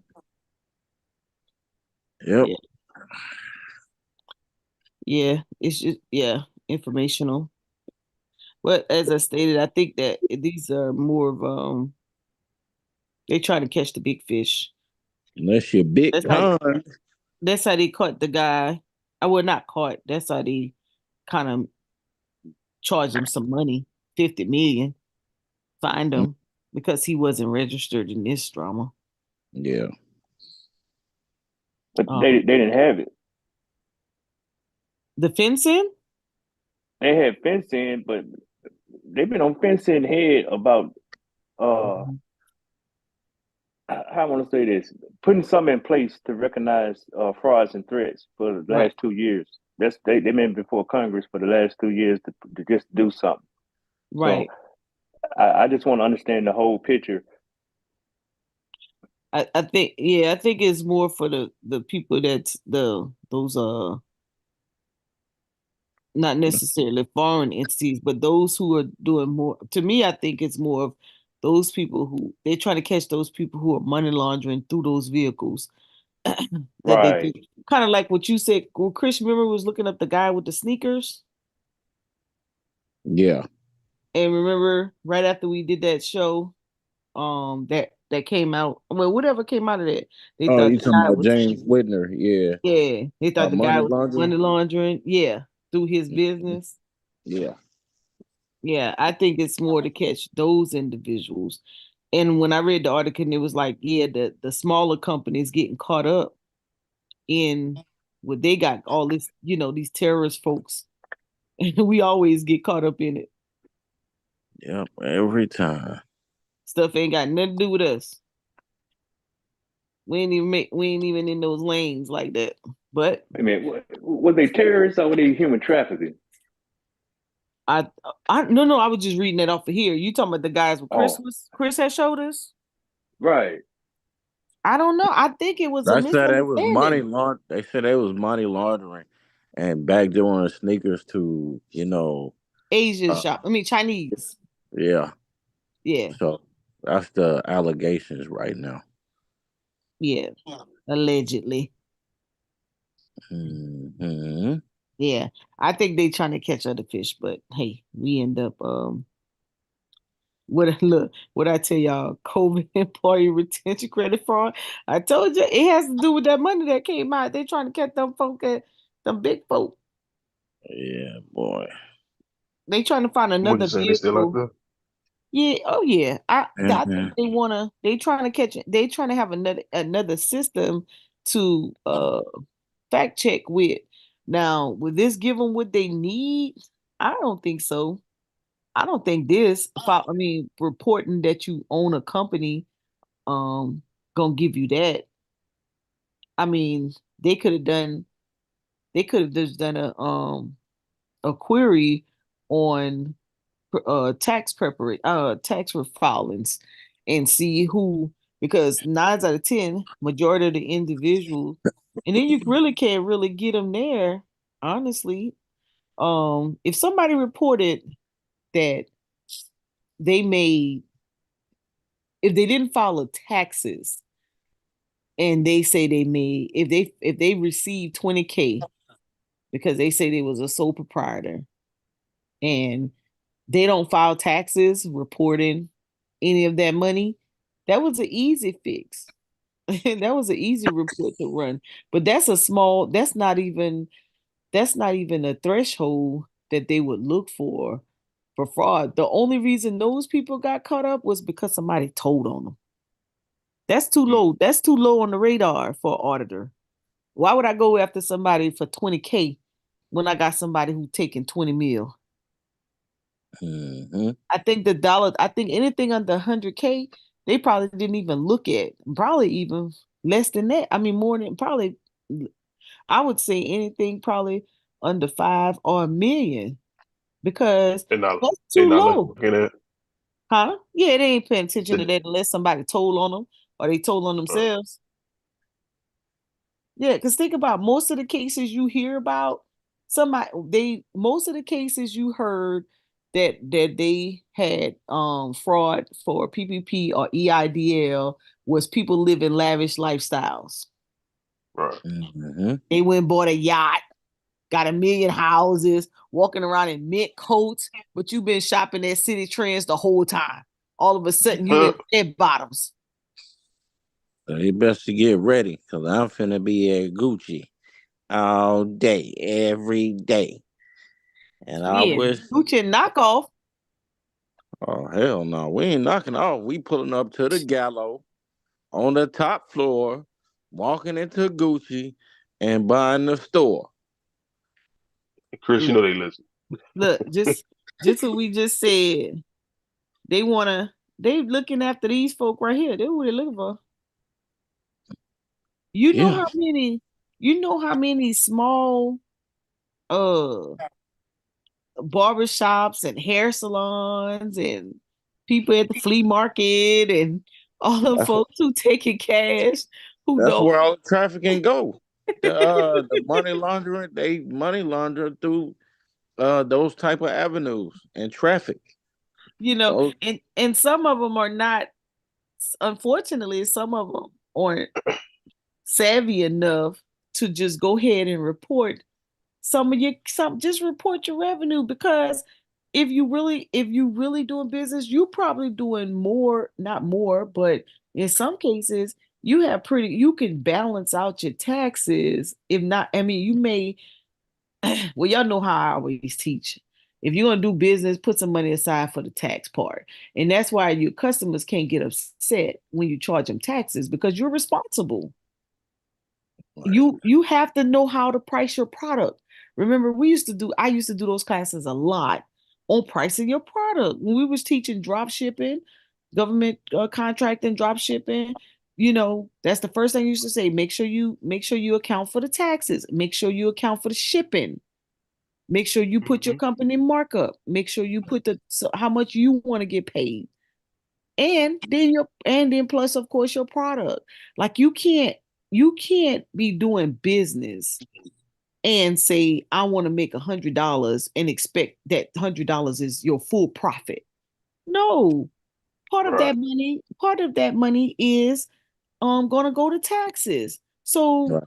Yep. Yeah, yeah. It's just informational. But as I stated, I think that these are more of they try to catch the big fish. Unless you're big That's how pun. that's how they caught the guy. I well not caught. That's how they kind of charged him some money, 50 million, fined him because he wasn't registered in this drama. Yeah. But Um, they didn't have it. the fencing? They had FinCEN, but they've been on FinCEN head about uh I want to say this, putting something in place to recognize frauds and threats for the Right, last 2 years. They've been before Congress for the last 2 years to just do something. So right. I just want to understand the whole picture. I think I think it's more for the people that's those not necessarily foreign entities, but those who are doing more. To me, I think it's more of those people who they're trying to catch those people who are money laundering through those vehicles that they do. Right. Kind of like what you said when Chris remember was looking up the guy with the sneakers. Yeah. And remember right after we did that show, that came out. Well, whatever came out of that, they Oh, thought you the talking guy about was James Whitner? Yeah. they thought the guy Money was laundering. money laundering, through his business. Yeah. Yeah, I think it's more to catch those individuals. And when I read the article, and it was like, the smaller companies getting caught up in what they got all this, these terrorist folks, and we always get caught up in it. Yep. Every time. Stuff ain't got nothing to do with us. We ain't even in those lanes like that. But I mean, were they terrorists or were they human trafficking? I I no, I was just reading that off of here. You talking about the guys with Oh, Chris had showed us? right. I don't know. I think it was a They said it was money misunderstanding. laund. They said it was money laundering, and backdooring sneakers to Asian uh, shop. I mean Chinese. yeah. Yeah, So that's the allegations right now. yeah. Allegedly. Hmm. Yeah. I think they trying to catch other fish, but hey, we end up what I tell y'all, COVID employee retention credit fraud. I told you it has to do with that money that came out. They trying to catch them big folk. Yeah, boy. They trying to find What you another say? They still out vehicle. there? Yeah, oh yeah. I Hmm. think they trying to catch it. They trying to have another system to fact check with. Now, with this give them what they need? I don't think so. I don't think reporting that you own a company gonna give you that. I mean, they could have done they could have just done a query on tax filings and see who, because 9 out of 10 majority of the individuals, and then you really can't really get them there, honestly. If somebody reported that they made if they didn't file a taxes and they say they made if they received 20K because they say they was a sole proprietor and they don't file taxes reporting any of that money, that was an easy fix. That was an easy report to run. But that's not even a threshold that they would look for fraud. The only reason those people got caught up was because somebody told on them. That's too Mm. low. That's too low on the radar for an auditor. Why would I go after somebody for 20K when I got somebody who taking 20 mil? Hmm. I think anything under 100K, they probably didn't even look at. Probably even less than that. I mean, more than probably, I would say anything probably under five or a million because They're not. that's They're too not low. looking at. Huh? Yeah, they ain't paying attention to The, that unless somebody told on them or they told on uh, themselves. Yeah, because think about most of the cases you hear about, most of the cases you heard that they had fraud for PPP or EIDL was people living lavish lifestyles. right. Hmm. They went and bought a yacht, got a million houses, walking around in mint coats, but you've been shopping at City Trends the whole time. All of a sudden you in red bottoms. So you best to get ready, cause I'm finna be at Gucci all day, every day, and I Yeah, wish. Gucci knockoff. Oh hell no, we ain't knocking off. We pulling up to the gallows on the top floor, walking into Gucci and buying the store. Chris, you know they listen. Look, just what we just said. They looking after these folk right here. They who they looking for. You know Yeah. how many small uh barbershops and hair salons and people at the flea market and All the That's folks who taking cash, who that's don't. where all the trafficking go. The money laundering, they money launder through those type of avenues and traffic. Those And some of them are not. Unfortunately, some of them aren't savvy enough to just go ahead and report just report your revenue, because if you really doing business, you probably doing more, not more, but in some cases you can balance out your taxes. If not, I mean, you may, well, y'all know how I always teach. If you're gonna do business, put some money aside for the tax part. And that's why your customers can't get upset when you charge them taxes, because you're responsible. right. You have to know how to price your product. Remember, I used to do those classes a lot on pricing your product when we was teaching drop shipping, government contracting, drop shipping. That's the first thing you used to say. Make sure you account for the taxes. Make sure you account for the shipping. Make sure you put your Mhm. company markup. Make sure you put how much you want to get paid, and then plus, of course, your product. Like, you can't be doing business and say, I want to make $100 and expect that $100 is your full profit. No, Right. part of that money is gonna go to taxes. So Right.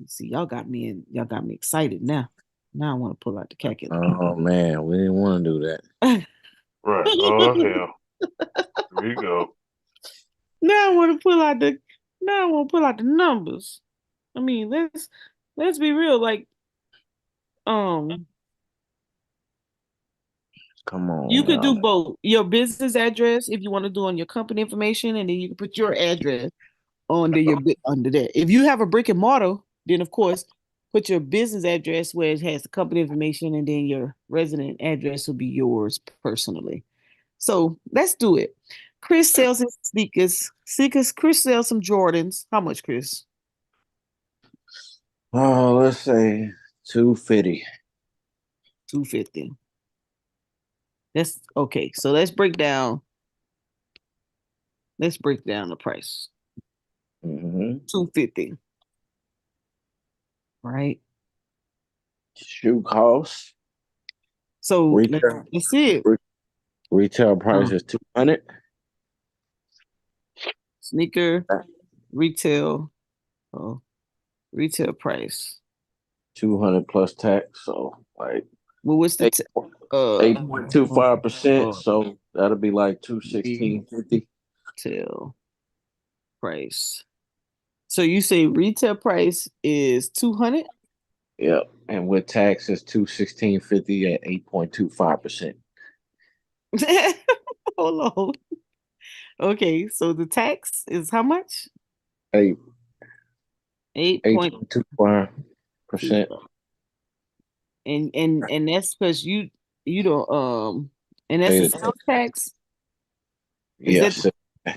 see, y'all got me excited now. Now I want to pull out the calculator. Oh man, we didn't want to do that. Right. Oh hell. Here you go. Now I want to pull out the numbers. I mean, let's be real. Like, um, Come you on could do now. both. Your business address, if you want to do on your company information, and then you can put your address under there. If you have a brick and mortar, then of course put your business address where it has the company information, and then your resident address will be yours personally. So let's do it. Chris sells his sneakers. Chris sells some Jordans. How much, Chris? Oh, let's say 250. 250. That's okay. So let's break down the price. Mm-hmm. 250, right? Shoe cost. So Retail let's see it. retail price Uh, is 200. Sneaker retail, oh, retail price. 200 plus tax. So like Well, what's the eight uh 8.25%. uh, So that'll be like 216.50. retail price? So you say retail price is 200? Yep. And with tax is 216.50 at 8.25%. Hold on. Okay, so the tax is how much? Eight 8.25. 8.25%. And that's because you don't and that's Pay the the sales tax. tax. Is that Yes.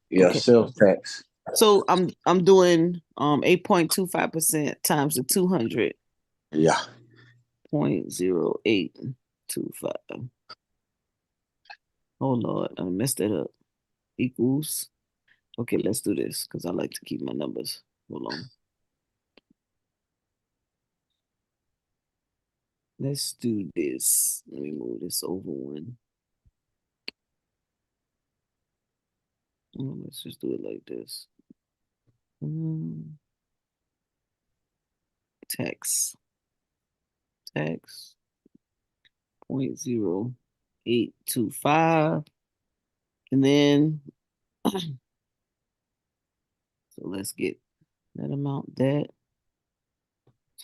Yeah, okay? sales tax. So I'm doing 8.25% times the 200. Yeah. 0.0825. Oh Lord, I messed that up. Equals. Okay, let's do this because I like to keep my numbers. Hold on. Let's do this. Let me move this over one. Let's just do it like this. Mm, Tax. Tax. 0.0825. And then, so let's get that amount, that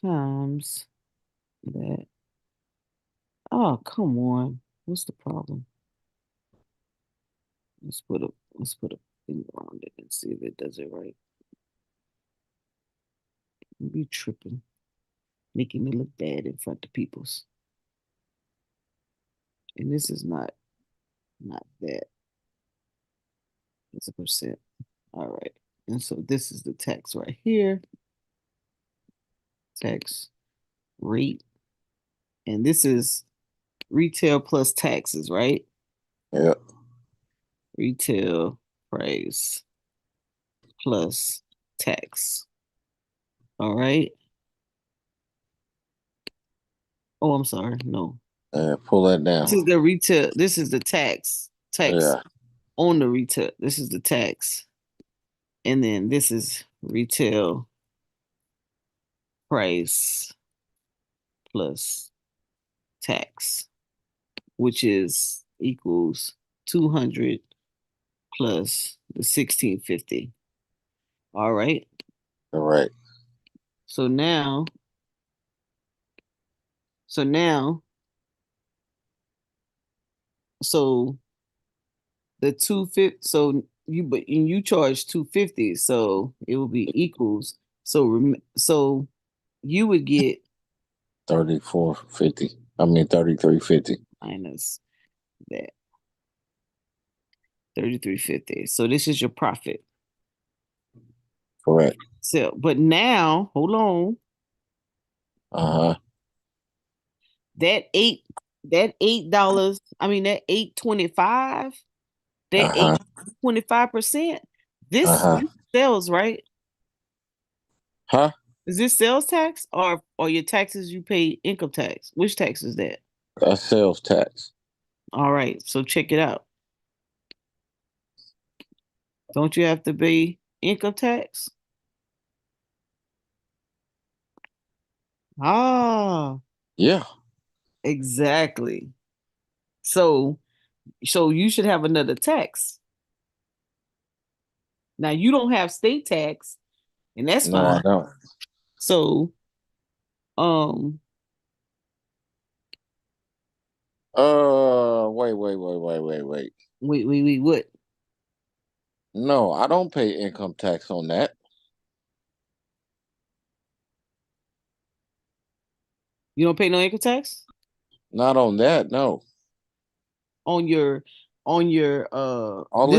times that. Oh, come on. What's the problem? Let's put a finger on it and see if it does it right. Be tripping, making me look bad in front of people's. And this is not that. It's a percent. All right. And so this is the tax right here. Tax rate. And this is retail plus taxes, right? Yep. retail price plus tax. All right. Oh, I'm sorry. No. Pull that down. This is the retail. This is the tax. Tax Yeah. on the retail. This is the tax. And then this is retail price plus tax, which is equals 200 plus the 1650. All right. Correct. So now, so the 250, so you charge 250, so it will be equals. So you would get 34.50. I mean 33.50. minus that 3350. So this is your profit. Correct. So, but now, hold on. Uh-huh. That $8, I mean that 825, that Uh-huh. 8.25%, this Uh-huh. sales, right? Huh? Is this sales tax or your taxes you pay income tax? Which tax is that? That's sales tax. All right, so check it out. Don't you have to pay income tax? Ah, Yeah. exactly. So you should have another tax. Now you don't have state tax, and that's No, I fine. don't. So um Wait. what? No, I don't pay income tax on that. You don't pay no income tax Not on that, no. on your Only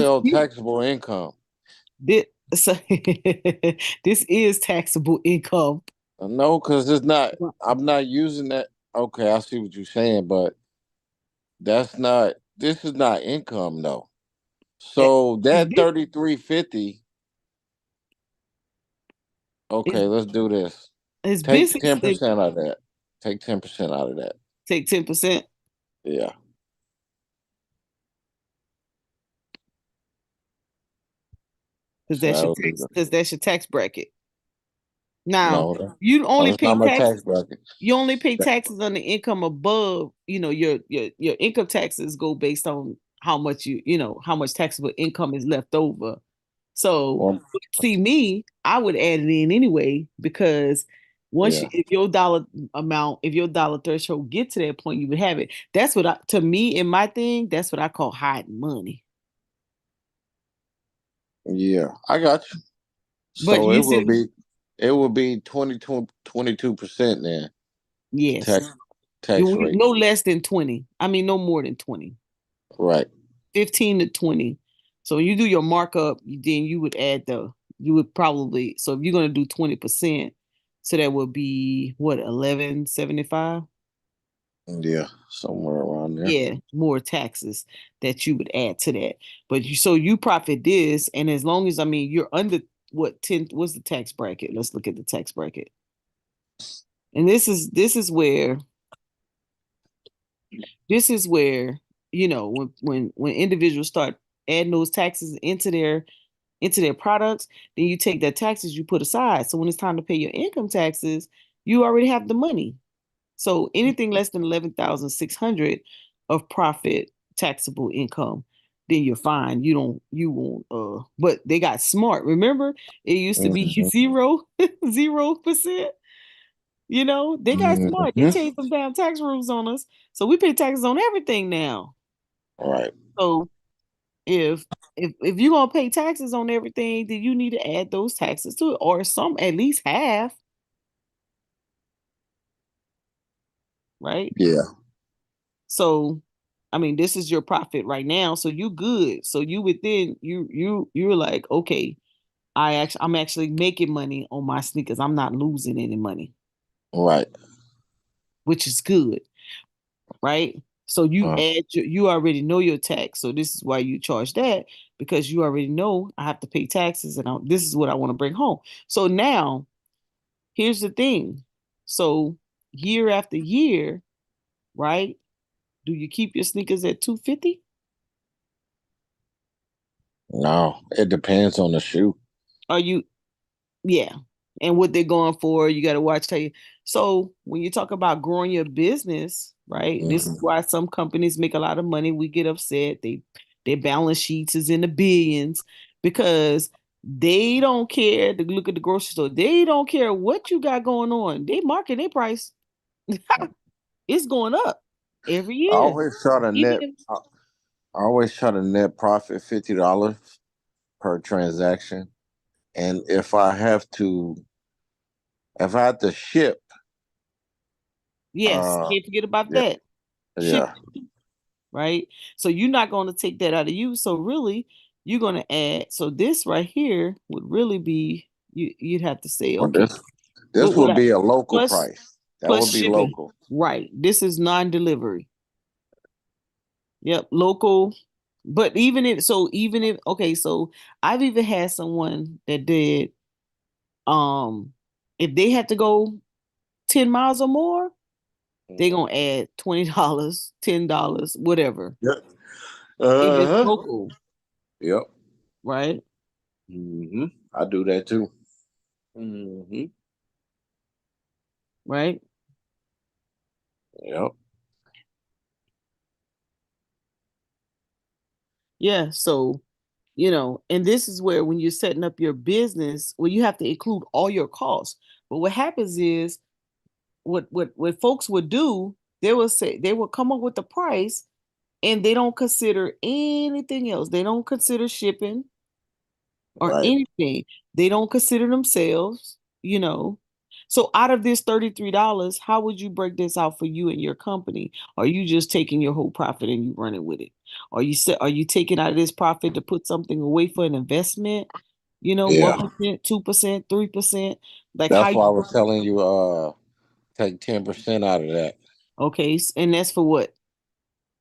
on taxable income. this so this is taxable income. No, because I'm not using that. Okay, I see what you're saying, but this is not income though. Eh, So It's, that bus- 33.50, it's, okay, let's do this. it's Take business to 10% out of that. Take 10% out of that. take 10% Yeah. because So that's that your would be tax good. because that's your tax bracket. Now No, you only that's not pay my tax. tax bracket. You only pay taxes on the income above. Your income taxes go based on how much how much taxable income is left over. So Well, see me, I would add it in anyway because once yeah. if your dollar amount, if your dollar threshold get to that point, you would have it. That's what to me in my thing, that's what I call hiding money. Yeah, I got you. But So you see, it will be 22% then yes, tax tax rate. no less than 20. I mean, no more than 20. Right. 15 to 20. So when you do your markup, then you would add you would probably, so if you're going to do 20%, so that would be what, 1175? Yeah, somewhere around there. Yeah, more taxes that you would add to that. But you profit this, and as long as, I mean, you're under what, 10, what's the tax bracket? Let's look at the tax bracket. And this is where, when individuals start adding those taxes into their products, then you take that taxes you put aside. So when it's time to pay your income taxes, you already have the money. So anything less than 11,600 of profit taxable income, then you're fine. You won't but they got smart. Remember, it used to be Mhm. 0%. They got smart. They Mhm. changed some damn tax rules on us. So we pay taxes on everything now. Right. So if if you're gonna pay taxes on everything, then you need to add those taxes to it, or some at least half, right? Yeah. So, I mean, this is your profit right now, so you good. So you within you're like, okay, I'm actually making money on my sneakers. I'm not losing any money, Right. which is good, right? So you Uh, you already know your tax. So this is why you charge that, because you already know I have to pay taxes and this is what I want to bring home. So now here's the thing. So year after year, right? Do you keep your sneakers at 250? no, it depends on the shoe. Are you Yeah. And what they're going for, you got to watch how you. So when you talk about growing your business, right? This is Mhm. why some companies make a lot of money. We get upset. Their balance sheets is in the billions because they don't care. To look at the grocery store, they don't care what you got going on. They market their price. It's going up every I year. always try to Even net. if I always try to net profit $50 per transaction, and if I have to ship, yes, uh, can't forget about yeah, that. yeah, Right? So you're not going to take that out of you. So really, you're going to add. So this right here would really be you'd have to say, well, okay, this what would I be a local plus price. That plus would be shipping. local, Right. This is non-delivery. Yep, local. But even if okay, so I've even had someone that did if they had to go 10 miles or more, they're Mhm. gonna add $20, $10, whatever. Yep. If it's Uh-huh. local, Yep. right? I do that too. hmm Right? Yep. Yeah, so and this is where when you're setting up your business, well, you have to include all your costs. But what happens is what folks would do, they will come up with the price and they don't consider anything else. They don't consider shipping or Right. anything. They don't consider themselves. So out of this $33, how would you break this out for you and your company? Are you just taking your whole profit and you running with it? Are you taking out of this profit to put something away for an investment? Yeah. 1%, 2%, 3%. Like how That's why I you was telling you, take 10% out of that. okay, and that's for what?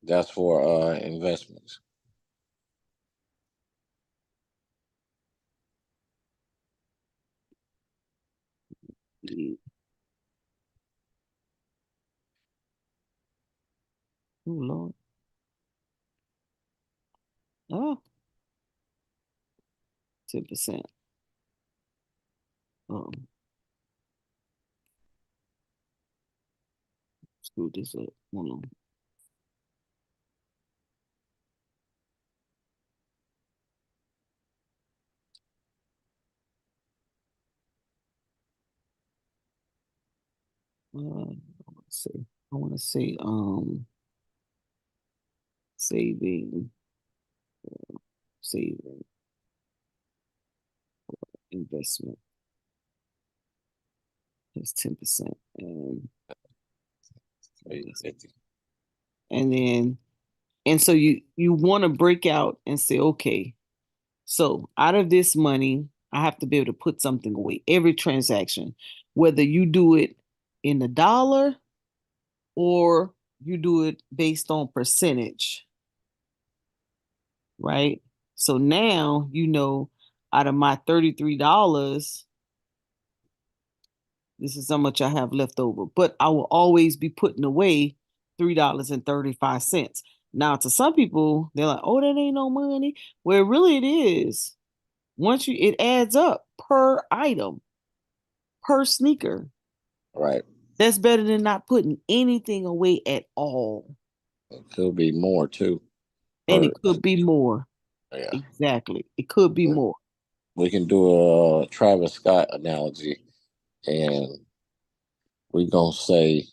That's for investments. Oh Lord. Oh, 10%. Screw this up. Hold on. I want to say saving saving investment is 10%. $50. And then so you want to break out and say, okay, so out of this money, I have to be able to put something away every transaction, whether you do it in a dollar or you do it based on percentage, right? So now out of my $33, this is how much I have left over. But I will always be putting away $3.35. Now, to some people, they're like, oh, that ain't no money. Well, really it is. It adds up per item, per sneaker. Right. That's better than not putting anything away at all. It could be more too. And Or it could be more. yeah. Exactly. It could be more. We can do a Travis Scott analogy, and we gonna say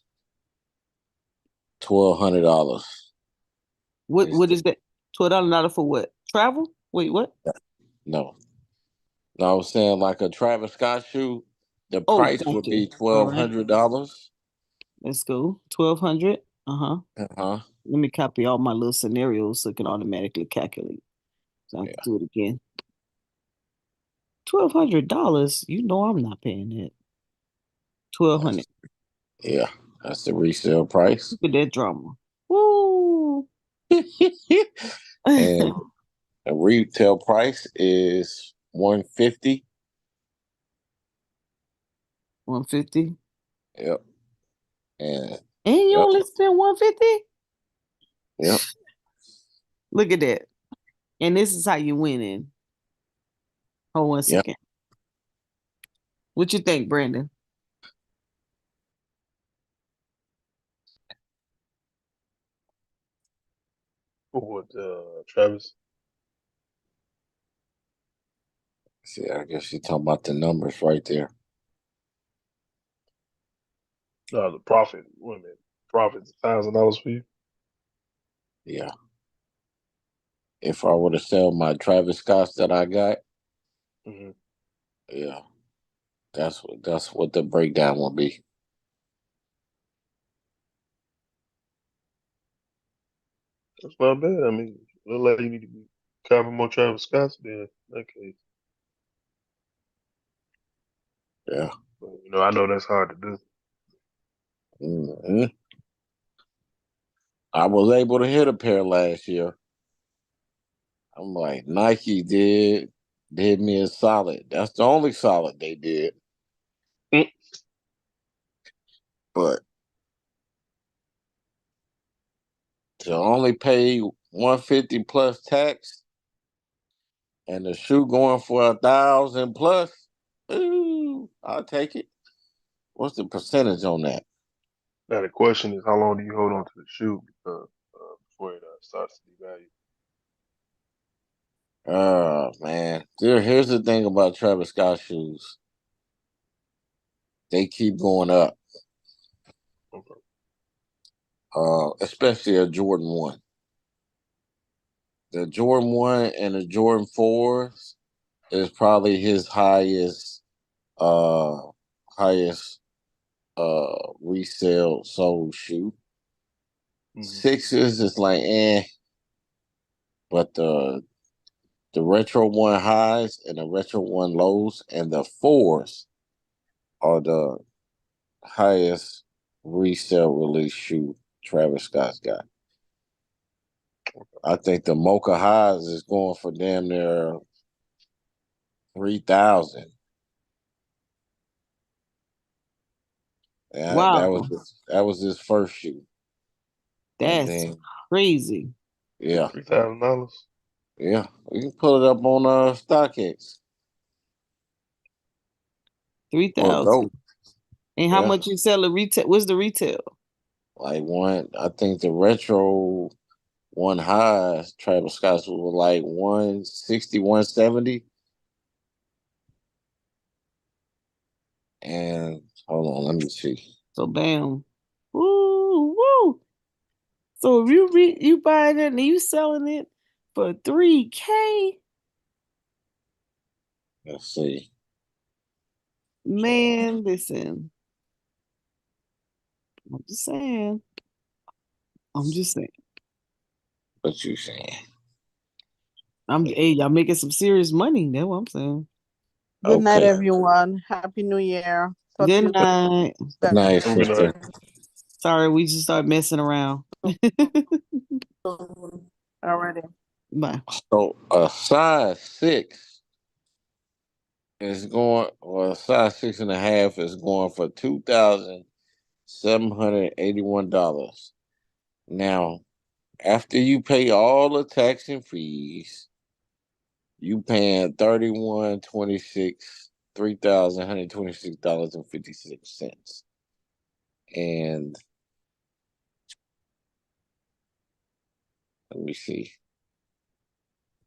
$1,200. What is that? $12 for what? Travel? Wait, what? No, no, I was saying like a Travis Scott shoe. The Oh, price would gotcha. be All right. $1,200. Let's go. 1200. Uh-huh. Uh-huh. Let me copy all my little scenarios so it can automatically calculate. So I have to Yeah, do it again. $1,200. I'm not paying that. 1200. that's, yeah, that's the resale price. Look at that drama. Woo! And the retail price is $150. 150. Yep. And And you yep. only spent 150? Yep. Look at that. And this is how you win in. Hold one Yep. second. What you think, Brandon? What, Travis? See, I guess you're talking about the numbers right there. The profit. Wait a minute. Profit's $1,000 for you. Yeah. If I were to sell my Travis Scotts that I got, Mm-hmm. yeah, that's what the breakdown will be. That's not bad. I mean, look like you need to be copying more Travis Scott's then. In that case, Yeah. but, I know that's hard to do. Hmm. I was able to hit a pair last year. I'm like, Nike did me a solid. That's the only solid they did. Mm. But to only pay 150 plus tax and the shoe going for 1,000 plus, ooh, I'll take it. What's the percentage on that? Now the question is, how long do you hold on to the shoe before it starts to devalue? Oh man. Here's the thing about Travis Scott shoes. They keep going up. Okay. Especially a Jordan 1. The Jordan 1 and the Jordan 4s is probably his uh highest resale sold shoe. Mm-hmm. Sixes is like but the retro 1 highs and the retro 1 lows and the 4s are the highest resale release shoe Travis Scott's got. I think the Mocha Highs is going for damn near 3,000. Yeah, Wow, that was his first shoe, and that's then crazy. yeah, $3,000. yeah, you can pull it up on StockX Three or thousand. Go. And how Yeah, much you sell a retail? What's the retail? like one. I think the retro 1 highs Travis Scott's was like 160, 170. And hold on, let me see. So bam. Woo woo. So if you buying it and you selling it for 3K, Let's see. man, listen. I'm just saying. I'm just saying. What you saying? Hey, y'all making some serious money. That's what I'm saying. Good night, Okay. everyone. Happy New Year. Talk to Good you night. Good night, Good night. sister. Sorry, we just started messing around. already. Bye. So a size 6 is going, or a size 6.5 is going for $2,781. Now, after you pay all the tax and fees, you paying 3126 $3,126.56. And let me see.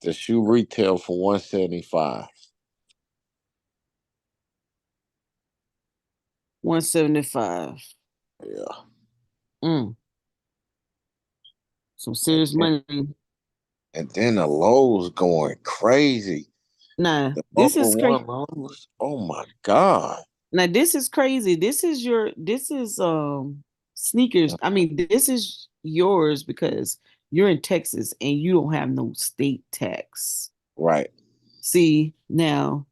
The shoe retail for 175. 175. Yeah. Mm, some And serious then, money. and then the lows going crazy. Nah, The this upper is crazy. one lows. Oh my God. Now this is crazy. This is sneakers. I mean, this is yours because you're in Texas and you don't have no state tax. Right. See, now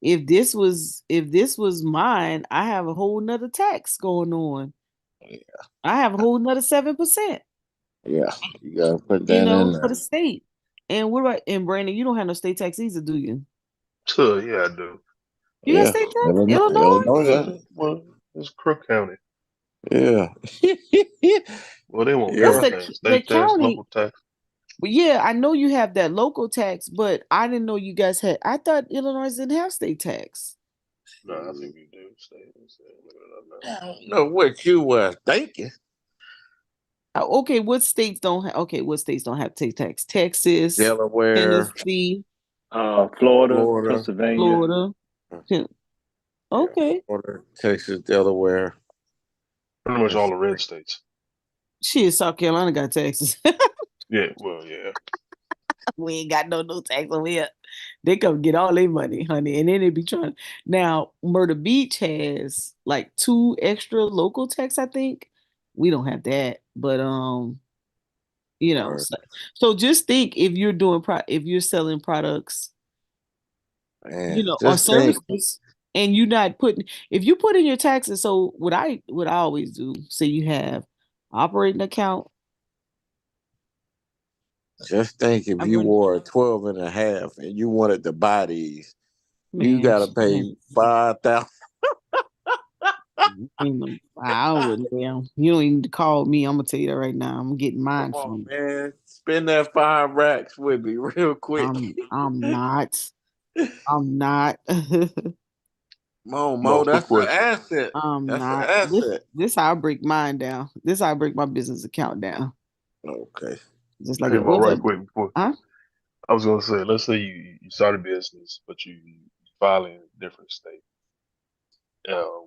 if this was mine, I have a whole nother tax going on. Yeah. I have a whole nother 7%. Yeah, you gotta put that in for the there. state. And what about, and Brandon, you don't have no state tax either, do you? So yeah, I do. You got Yeah, state tax? Illinois, Illinois? Illinois. Well, it's Crook County. Yeah, Well, they want That's yeah. everything: the state tax, county. local tax. But yeah, I know you have that local tax, but I didn't know you guys had. I thought Illinois didn't have state tax. No, I think we do. State. Look it up now. I don't know what you were thinking. Okay, what states don't have? Okay, what states don't have state tax? Texas, Delaware, Tennessee, Florida, Florida, Pennsylvania. Florida. yeah, Okay, Florida, Texas, Delaware. Pretty much all the red Pennsylvania. states. shit, South Carolina got taxes. Yeah. Well, yeah. We ain't got no tax over here. They come get all their money, honey, and then they be trying. Now, Myrtle Beach has like 2 extra local tax, I think. We don't have that, but Or so just think if you're doing if you're selling products, man, or just think. services, and you're not putting, if you put in your taxes. So what I always do, say you have operating account. Just think if I'm you running, wore a 12 and a half and you wanted to buy these, you man, gotta pay 5,000. I wouldn't. Yeah, you don't even need to call me. I'm gonna tell you that right now. I'm getting Come mine on, from. man. Spend that 5 racks with me real quick. I'm not. I'm not. Come on, Mo. Multiple That's an questions. asset. I'm That's an not. asset. This how I break mine down. This how I break my business account down. Okay. Just like Hey, it Mo, was right a quick before huh? I was gonna say, let's say you start a business, but you file in a different state,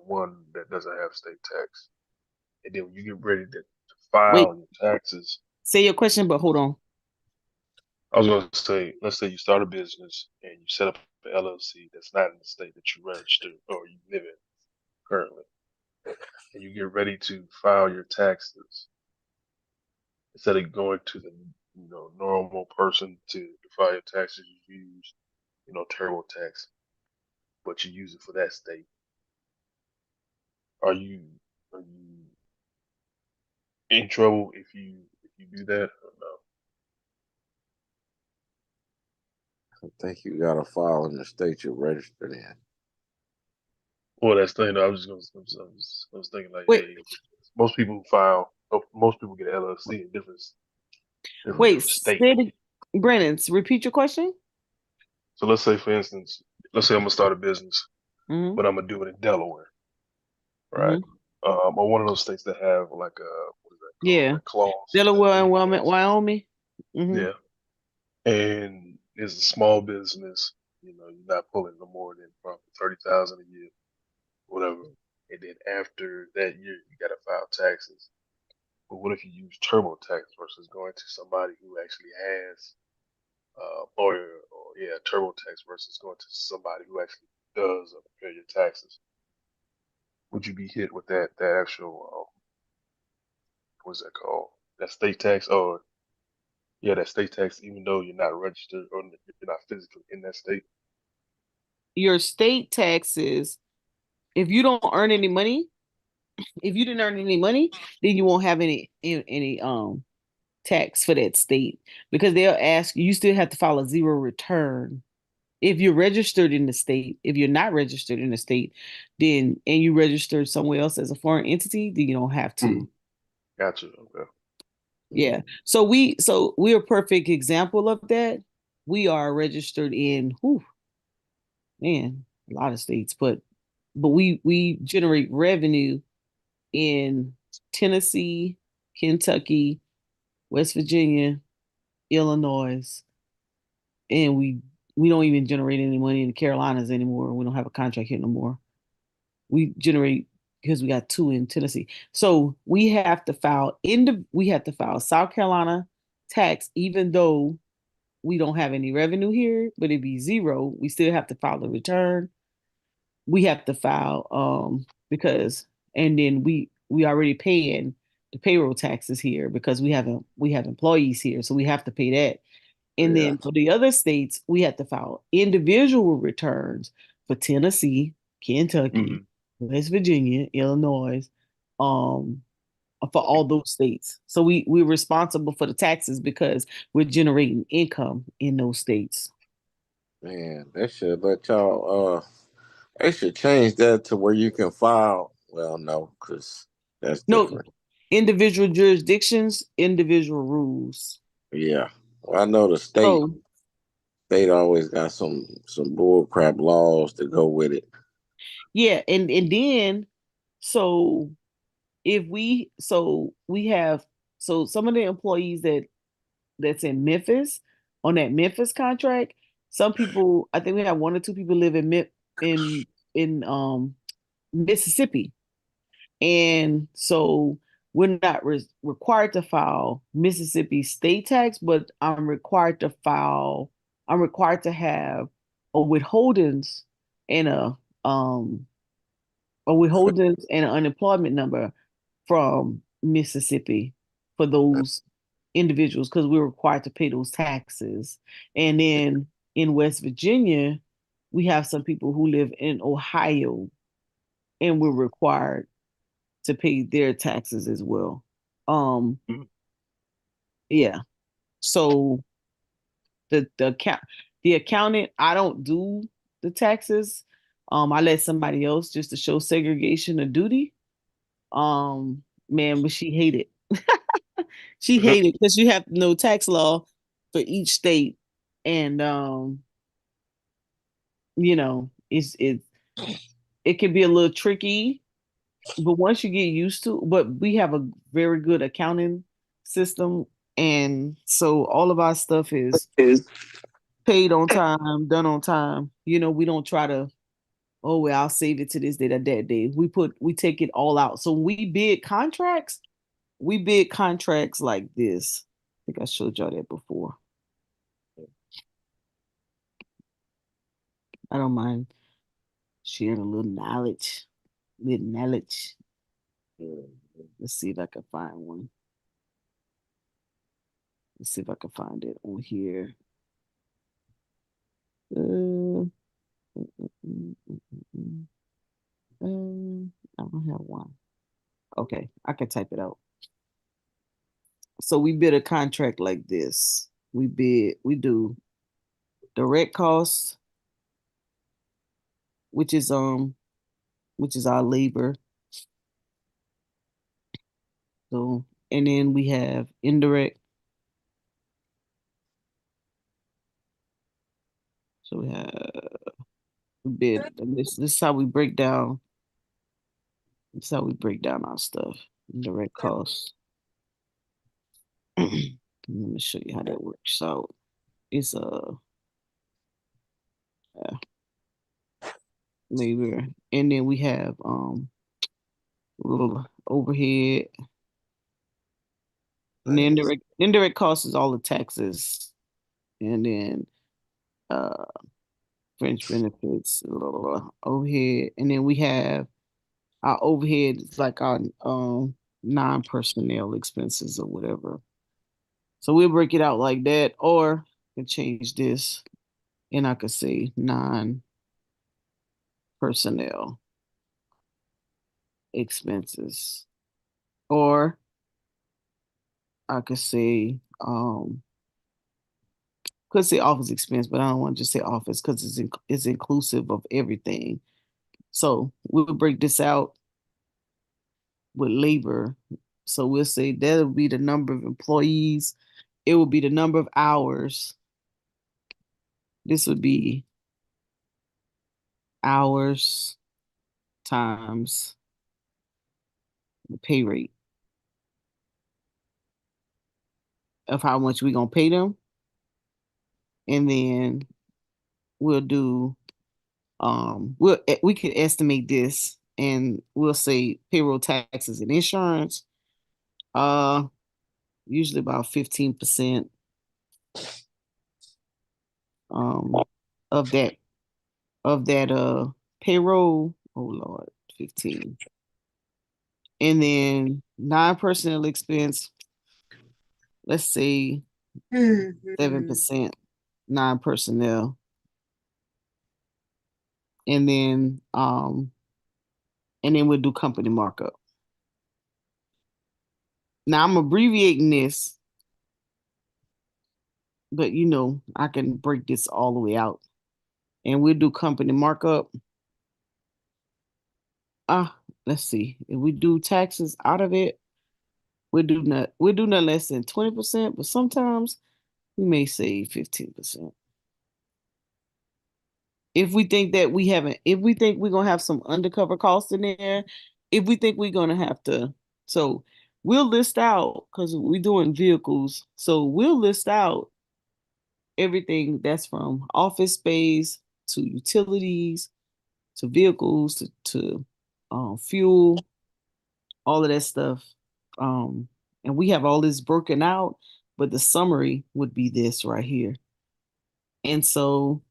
one that doesn't have state tax, and then when you get ready to Wait, file your taxes, say your question, but hold on. I was gonna say, let's say you start a business and you set up an LLC that's not in the state that you register or you live in currently, and you get ready to file your taxes. Instead of going to the normal person to file your taxes, you use TurboTax, but you use it for that state. Are you in trouble if you do that or no? I think you gotta file in the state you're registered in. Well, that's the thing. I was thinking like, Wait, hey, most people get LLC in different wait. state. Say it, Brennan. Repeat your question. So let's say, for instance, let's say I'm gonna start a business, Mm-hmm. but I'm gonna do it in Delaware, right? Mm-hmm. Or one of those states that have like a what is that called, Yeah, like clause, Delaware and lien Wyoming. clause. Wyoming. Mm-hmm. Yeah, and it's a small business. You're not pulling no more than probably 30,000 a year, whatever. And then after that year, you got to file taxes. But what if you use TurboTax versus going to somebody who actually has, or yeah, TurboTax versus going to somebody who actually does prepare your taxes? Would you be hit with that actual what's that called? That state tax, or yeah, that state tax, even though you're not registered or you're not physically in that state. Your state taxes. If you don't earn any money, if you didn't earn any money, then you won't have any tax for that state, because they'll ask you. You still have to file a zero return if you're registered in the state. If you're not registered in the state, then and you registered somewhere else as a foreign entity, then you don't have to. Mhm. Gotcha. Okay. Yeah. So we're a perfect example of that. We are registered in man, a lot of states, but we generate revenue in Tennessee, Kentucky, West Virginia, Illinois, and we don't even generate any money in the Carolinas anymore. We don't have a contract here no more. We generate because we got 2 in Tennessee. So we have to file South Carolina tax, even though we don't have any revenue here, but it'd be zero. We still have to file the return. We have to file because and then we already paying the payroll taxes here because we have employees here, so we have to pay that. And Yeah. then for the other states, we have to file individual returns for Tennessee, Kentucky, Hmm. West Virginia, Illinois, um, for all those states. So we're responsible for the taxes because we're generating income in those states. Man, they should let y'all. They should change that to where you can file. Well, no, because that's No, different. individual jurisdictions, individual rules. Yeah, well, I know the So state always got some bull crap laws to go with it. yeah, and then so if we have some of the employees that's in Memphis on that Memphis contract, some people, I think we have one or two people live in Mississippi. And so we're not required to file Mississippi state tax, but I'm required to have a withholdings and um an unemployment number from Mississippi for those individuals because we're required to pay those taxes. And then in West Virginia, we have some people who live in Ohio and we're required to pay their taxes as well. Um, Mhm. yeah. So the accountant, I don't do the taxes. I let somebody else just to show segregation of duty. Man, but she hated. She hated because you have to know tax law for each state, and it can be a little tricky, but once you get used to, but we have a very good accounting system, and so all of our stuff is Is paid on time, done on time. We don't try to, oh well, I'll save it to this day or that day. We take it all out. So when we bid contracts like this. I think I showed y'all that before. I don't mind sharing a little knowledge. Little knowledge. Let's see if I can find one. Let's see if I can find it on here. Uh, I don't have one. Okay, I can type it out. So we bid a contract like this. We do direct costs, which is our labor. So and then we have indirect. So we bid this is how we break down. This is how we break down our stuff. Indirect costs. Let me show you how that works. So it's labor, and then we have little overhead. And the indirect cost is all the taxes, and then uh fringe benefits, overhead, and then we have our overhead is like our non-personnel expenses or whatever. So we'll break it out like that, or I can change this, and I could say non-personnel expenses, or I could say office expense, but I don't want to just say office because it's inclusive of everything. So we'll break this out with labor. So we'll say that'll be the number of employees. It will be the number of hours. This would be hours times the pay rate of how much we're gonna pay them. And then we'll do we can estimate this and we'll say payroll taxes and insurance. Uh Usually about 15% um of that payroll. Oh Lord, 15. And then non-personnel expense, let's say 7% non-personnel. And then we'll do company markup. Now I'm abbreviating this, but I can break this all the way out. And we'll do company markup. Let's see. If we do taxes out of it, we'll do not less than 20%, but sometimes we may say 15%. If we think that if we think we're gonna have some undercover costs in there, if we think we're gonna have to, so we'll list out because we're doing vehicles. So we'll list out everything that's from office space to utilities to vehicles to fuel, all of that stuff. And we have all this broken out, but the summary would be this right here. And so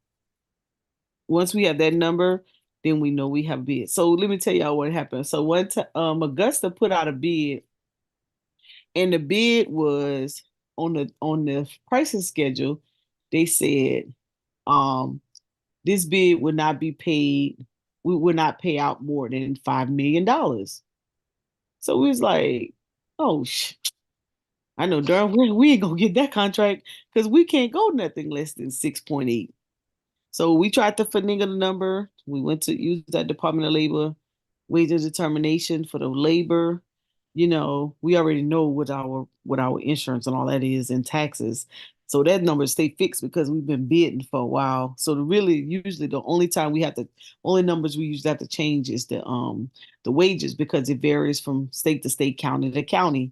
once we have that number, then we know we have a bid. So let me tell y'all what happened. So one time, Augusta put out a bid, and the bid was on the pricing schedule. They said, this bid would not be paid. We would not pay out more than $5 million. So we was like, oh, I know darn well we ain't gonna get that contract because we can't go nothing less than 6.8. So we tried to finagle the number. We went to use that Department of Labor wages determination for the labor. We already know what our insurance and all that is and taxes. So that number stay fixed because we've been bidding for a while. So usually the only numbers we usually have to change is the wages because it varies from state to state, county to county.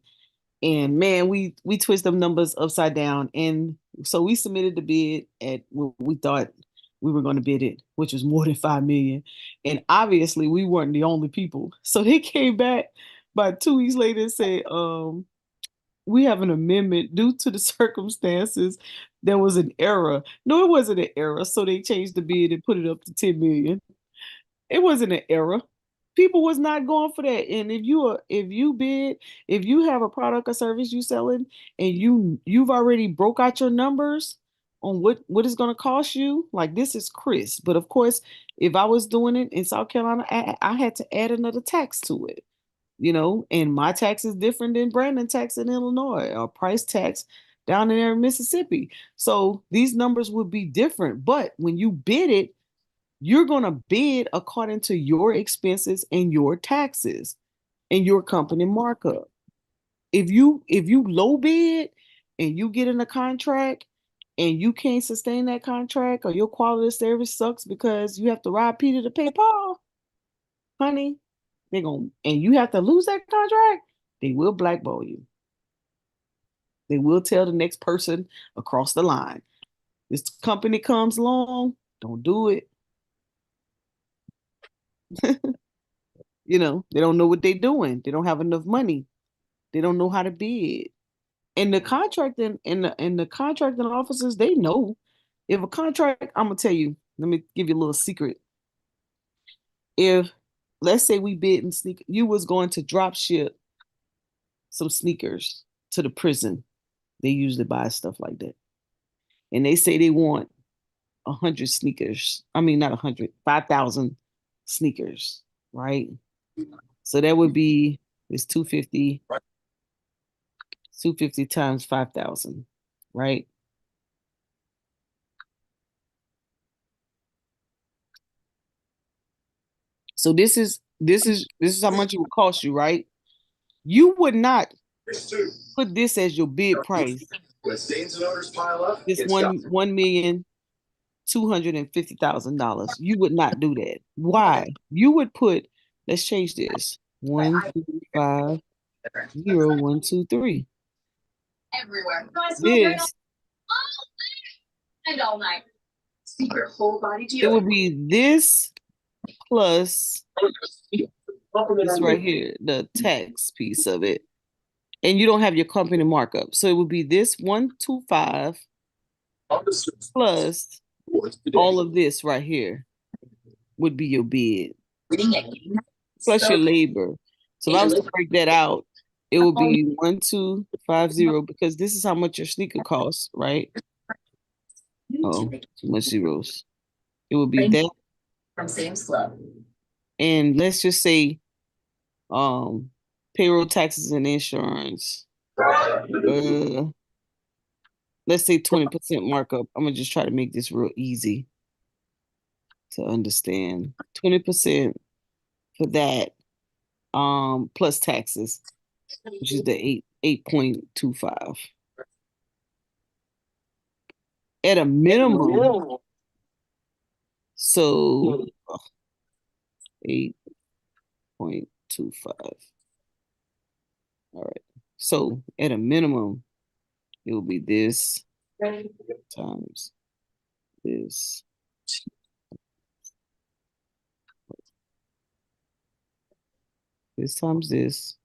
And man, we twist them numbers upside down. And so we submitted the bid at what we thought we were going to bid it, which was more than 5 million. And obviously we weren't the only people. So they came back about 2 weeks later and said, we have an amendment due to the circumstances. There was an error. No, it wasn't an error. So they changed the bid and put it up to 10 million. It wasn't an error. People was not going for that. And if you have a product or service you selling and you've already broke out your numbers on what it's going to cost you, like this is Chris. But of course, if I was doing it in South Carolina, I had to add another tax to it, and my tax is different than Brandon tax in Illinois or price tax down in there in Mississippi. So these numbers would be different. But when you bid it, you're going to bid according to your expenses and your taxes and your company markup. If you low bid and you get in a contract and you can't sustain that contract or your quality of service sucks because you have to rob Peter to pay Paul, honey, and you have to lose that contract, they will blackball you. They will tell the next person across the line, this company comes along, don't do it. They don't know what they're doing. They don't have enough money. They don't know how to bid. And the contracting and the contracting officers, they know. If a contract, I'm gonna tell you, let me give you a little secret. If let's say we bid in sneaker, you was going to drop ship some sneakers to the prison. They usually buy stuff like that. And they say they want 100 sneakers. I mean, not 100, 5,000 sneakers, right? So that would be, it's 250 times 5,000, right? So this is how much it would cost you, right? You would not put this as your bid price. This $1,250,000. You would not do that. Why? You would put, let's change this. 1,250,123. Everywhere. This And all night. Secret whole body it would be this plus this right here, the tax piece of it. And you don't have your company markup. So it would be this 125 plus all of this right here would be your bid. Plus your labor. So if I was to break that out, it would be 1,250 because this is how much your sneaker costs, right? Oh, too much zeros. It would be that From Sam's Club. and let's just say payroll taxes and insurance let's say 20% markup. I'm gonna just try to make this real easy to understand. 20% for that, plus taxes, which is the 8.25. At a minimum, so 8.25. All right. So at a minimum, it will be this times this. This times this.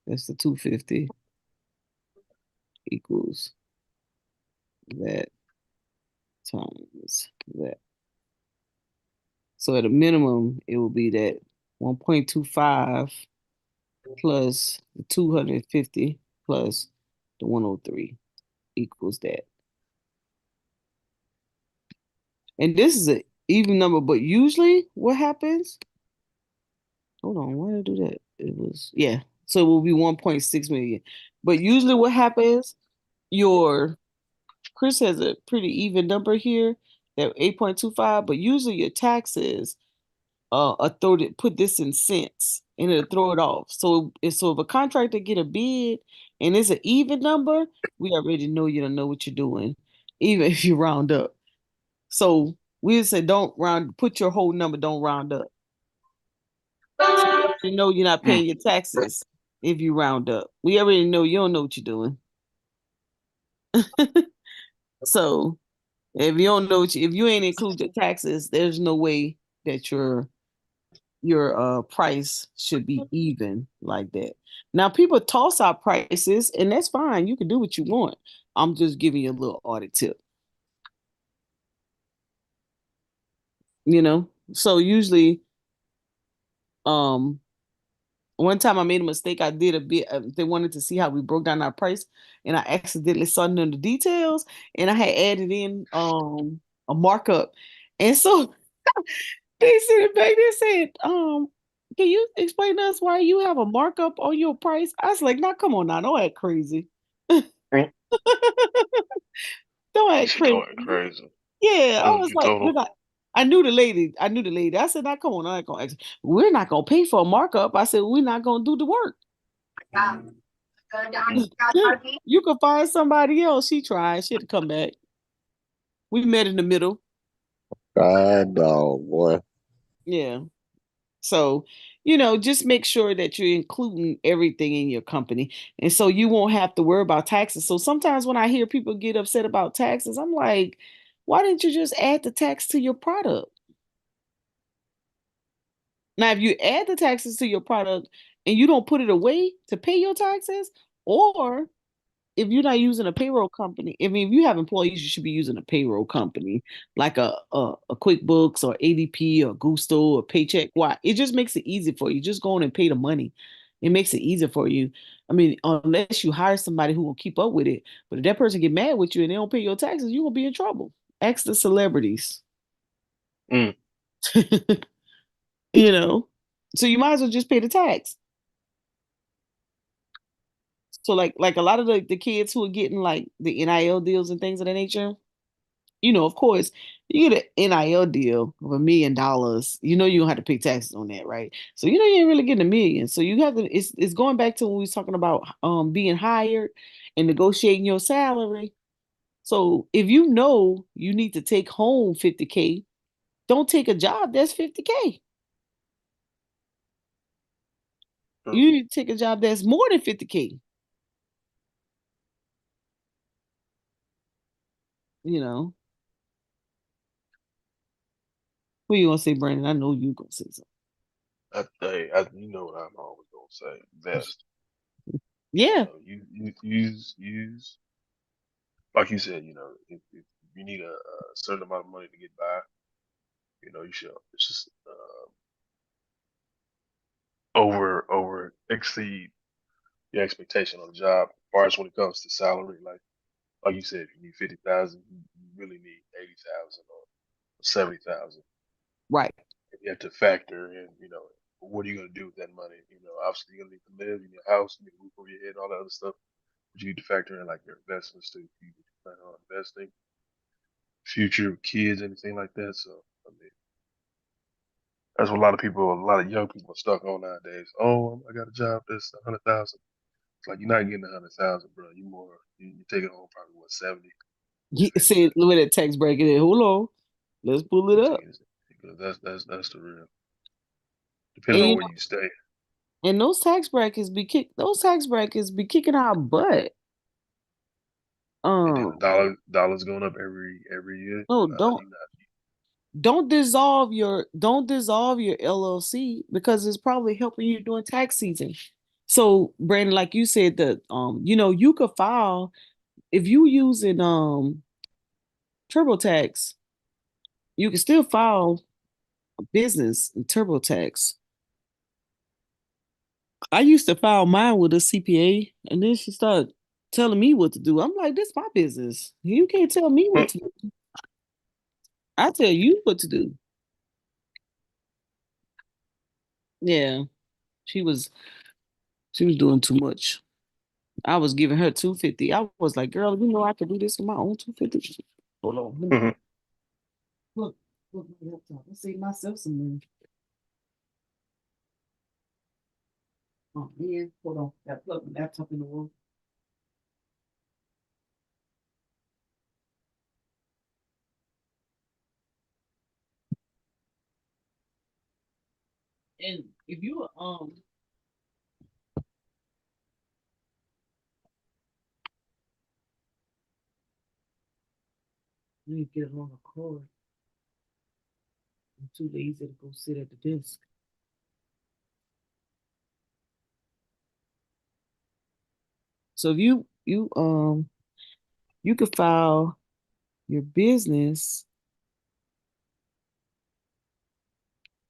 That's the 250 equals that times that. So at a minimum, it will be that 1.25 plus the 250 plus the 103 equals that. And this is an even number, but usually what happens? Hold on, why did I do that? It was, yeah. So it will be 1.6 million. But usually what happens, your Chris has a pretty even number here, that 8.25, but usually your taxes put this in cents and it'll throw it off. So if a contractor get a bid and it's an even number, we already know you don't know what you're doing, even if you round up. So we say don't round, put your whole number, don't round up. So we already know you're not paying your taxes if you round up. We already know you don't know what you're doing. So if you don't know, if you ain't include your taxes, there's no way that your price should be even like that. Now people toss out prices, and that's fine. You can do what you want. I'm just giving you a little audit tip. So usually, one time I made a mistake. I did a bit. They wanted to see how we broke down our price, and I accidentally saw none of the details, and I had added in a markup, and so they sent it back. They said, can you explain to us why you have a markup on your price? I was like, "Now, come on, now, don't act crazy. Don't act She going crazy." crazy. Yeah, I was You like, told look, I knew the lady. I knew the lady. I said, "Now, come on, I'm not gonna ask. We're not gonna pay for a markup." I said, "We're not gonna do the work. You can find somebody else." She tried. She had to come back. We met in the middle. God dog, boy. Yeah. So, just make sure that you're including everything in your company. And so you won't have to worry about taxes. So sometimes when I hear people get upset about taxes, I'm like, why didn't you just add the tax to your product? Now, if you add the taxes to your product and you don't put it away to pay your taxes, or if you're not using a payroll company, I mean, if you have employees, you should be using a payroll company like a QuickBooks or ADP or Gusto or Paycheck. Why? It just makes it easy for you. Just go in and pay the money. It makes it easier for you. I mean, unless you hire somebody who will keep up with it. But if that person get mad with you and they don't pay your taxes, you're gonna be in trouble. Ask the celebrities. Mm. you know. So you might as well just pay the tax. So like a lot of the kids who are getting like the NIL deals and things of that nature, of course, you get an NIL deal of $1 million. You don't have to pay taxes on that, right? So you ain't really getting $1 million. So you have to. It's going back to when we was talking about being hired and negotiating your salary. So if you know you need to take home 50K, don't take a job that's 50K. You need to take a job that's more than 50K. You know. What you gonna say, Brandon? I know you gonna say something. You know what I'm always gonna say. Invest. Yeah. You use like you said. If you need a certain amount of money to get by, you should just over exceed your expectation on the job. As far as when it comes to salary, like you said, if you need 50,000, you really need 80,000 or 70,000. Right. You have to factor in, what are you gonna do with that money? You know, obviously you're gonna need to live in your house, you need a roof over your head, all that other stuff. But you need to factor in like your investments too. You plan on investing, future kids, anything like that. So I mean, that's what a lot of young people are stuck on nowadays. Oh, I got a job that's 100,000. It's like you're not getting 100,000, bro. You taking home probably what 70. He And said, look at that tax bracket there. Hold on. Let's pull it you up. taking it because that's the real. Depending And on you where you stay. and those tax brackets be kicking our butt. And then the Um, dollar's going up every year. no, You not don't dissolve your LLC because it's probably helping you during tax season. So, Brandon, like you said, you could file if you using TurboTax, you can still file a business in TurboTax. I used to file mine with a CPA, and then she started telling me what to do. I'm like, this my business. You can't tell me what to do. I tell you what to do. Yeah, she was she was doing too much. I was giving her 250. I was like, girl, you know I could do this with my own 250. Hold on. Look, look my laptop. I save myself some money. Oh man, hold on. Got to plug my laptop in the wall. And if you let me get it on the cord. I'm too lazy to go sit at the desk. So if you could file your business.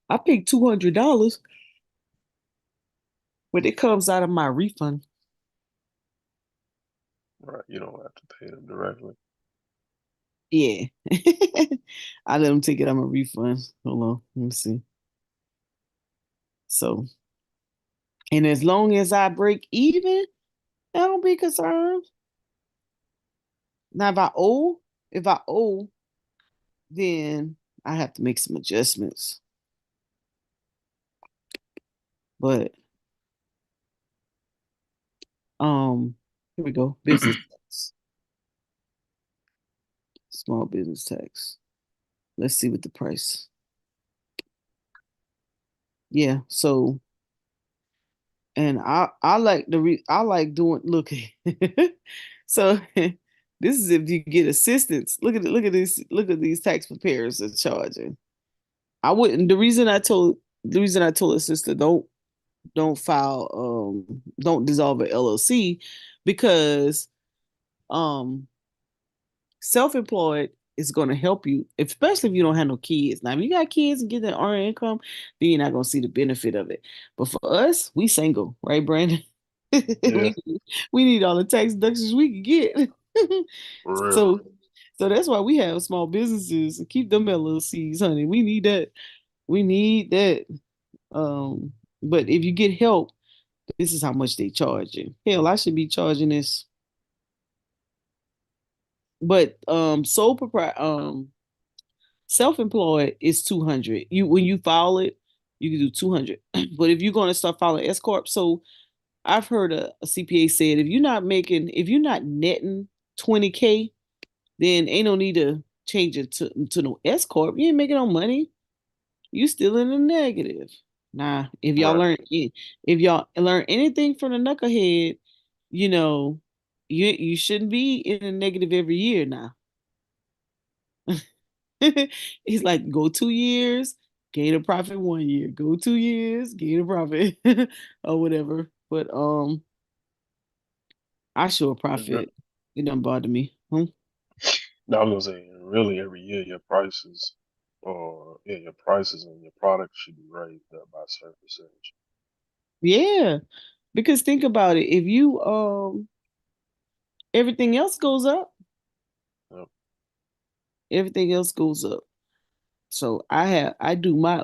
I paid $200, but it comes out of my refund. right. You don't have to pay them directly. Yeah. I let them take it out of my refund. Hold on. Let me see. So, and as long as I break even, I don't be concerned. Now, if I owe, then I have to make some adjustments. But here we go. Business tax, small business tax. Let's see what the price. Yeah. So, and I like I like doing look. So this is if you get assistance. Look at this. Look at these tax preparers are charging. I wouldn't. The reason I told a sister don't file don't dissolve an LLC because um self-employed is going to help you, especially if you don't have no kids. Now, if you got kids and get that earned income, then you're not going to see the benefit of it. But for us, we single, right, Brandon? Yeah, we, we need all the tax deductions we can get. for real. so so that's why we have small businesses and keep them LLCs, honey. We need that. We need that. Um, but if you get help, this is how much they charge you. Hell, I should be charging this. But sole proprietor self-employed is 200. You when you file it, you can do 200. But if you're going to start filing S corp, so I've heard a CPA said if you're not netting 20K, then ain't no need to change it to no S corp. You ain't making no money. You still in the negative. Nah, Right. if y'all learn anything from the knucklehead, you know, you shouldn't be in the negative every year now. He's like, go 2 years, gain a profit 1 year. Go 2 years, gain a profit, or whatever. But I show a Yeah. profit. It doesn't bother me. No, I was gonna say, really, every year your prices and your products should be raised up by a certain percentage. Yeah, because think about it. If you everything else goes up, Yep. everything else goes up. So I do my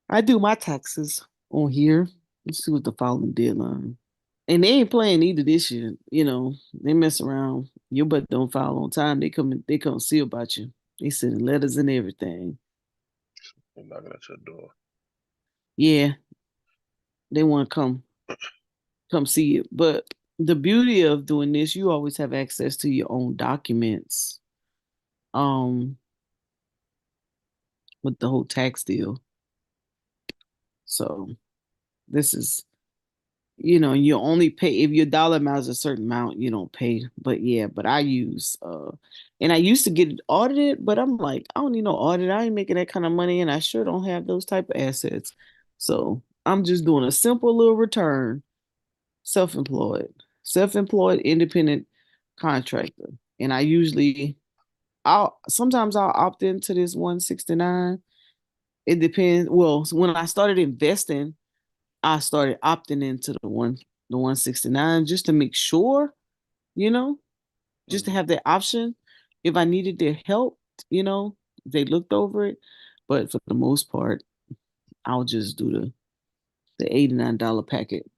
I do my taxes on here. Let's see what the filing deadline. And they ain't playing either this year. They mess around. Your butt don't file on time. They come see about you. They sending letters and everything. They're knocking at your door. Yeah, they want to come see it. But the beauty of doing this, you always have access to your own documents. With the whole tax deal. So this is, you only pay if your dollar amount is a certain amount, you don't pay. But yeah, but I use and I used to get it audited, but I'm like, I don't need no audit. I ain't making that kind of money, and I sure don't have those type of assets. So I'm just doing a simple little return, self-employed, self-employed independent contractor. And I'll opt into this 169. It depends. Well, so when I started investing, I started opting into the 169 just to make sure, you know, just to Mm-hmm. have that option if I needed their help, you know, they looked over it. But for the most part, I'll just do the $89 packet.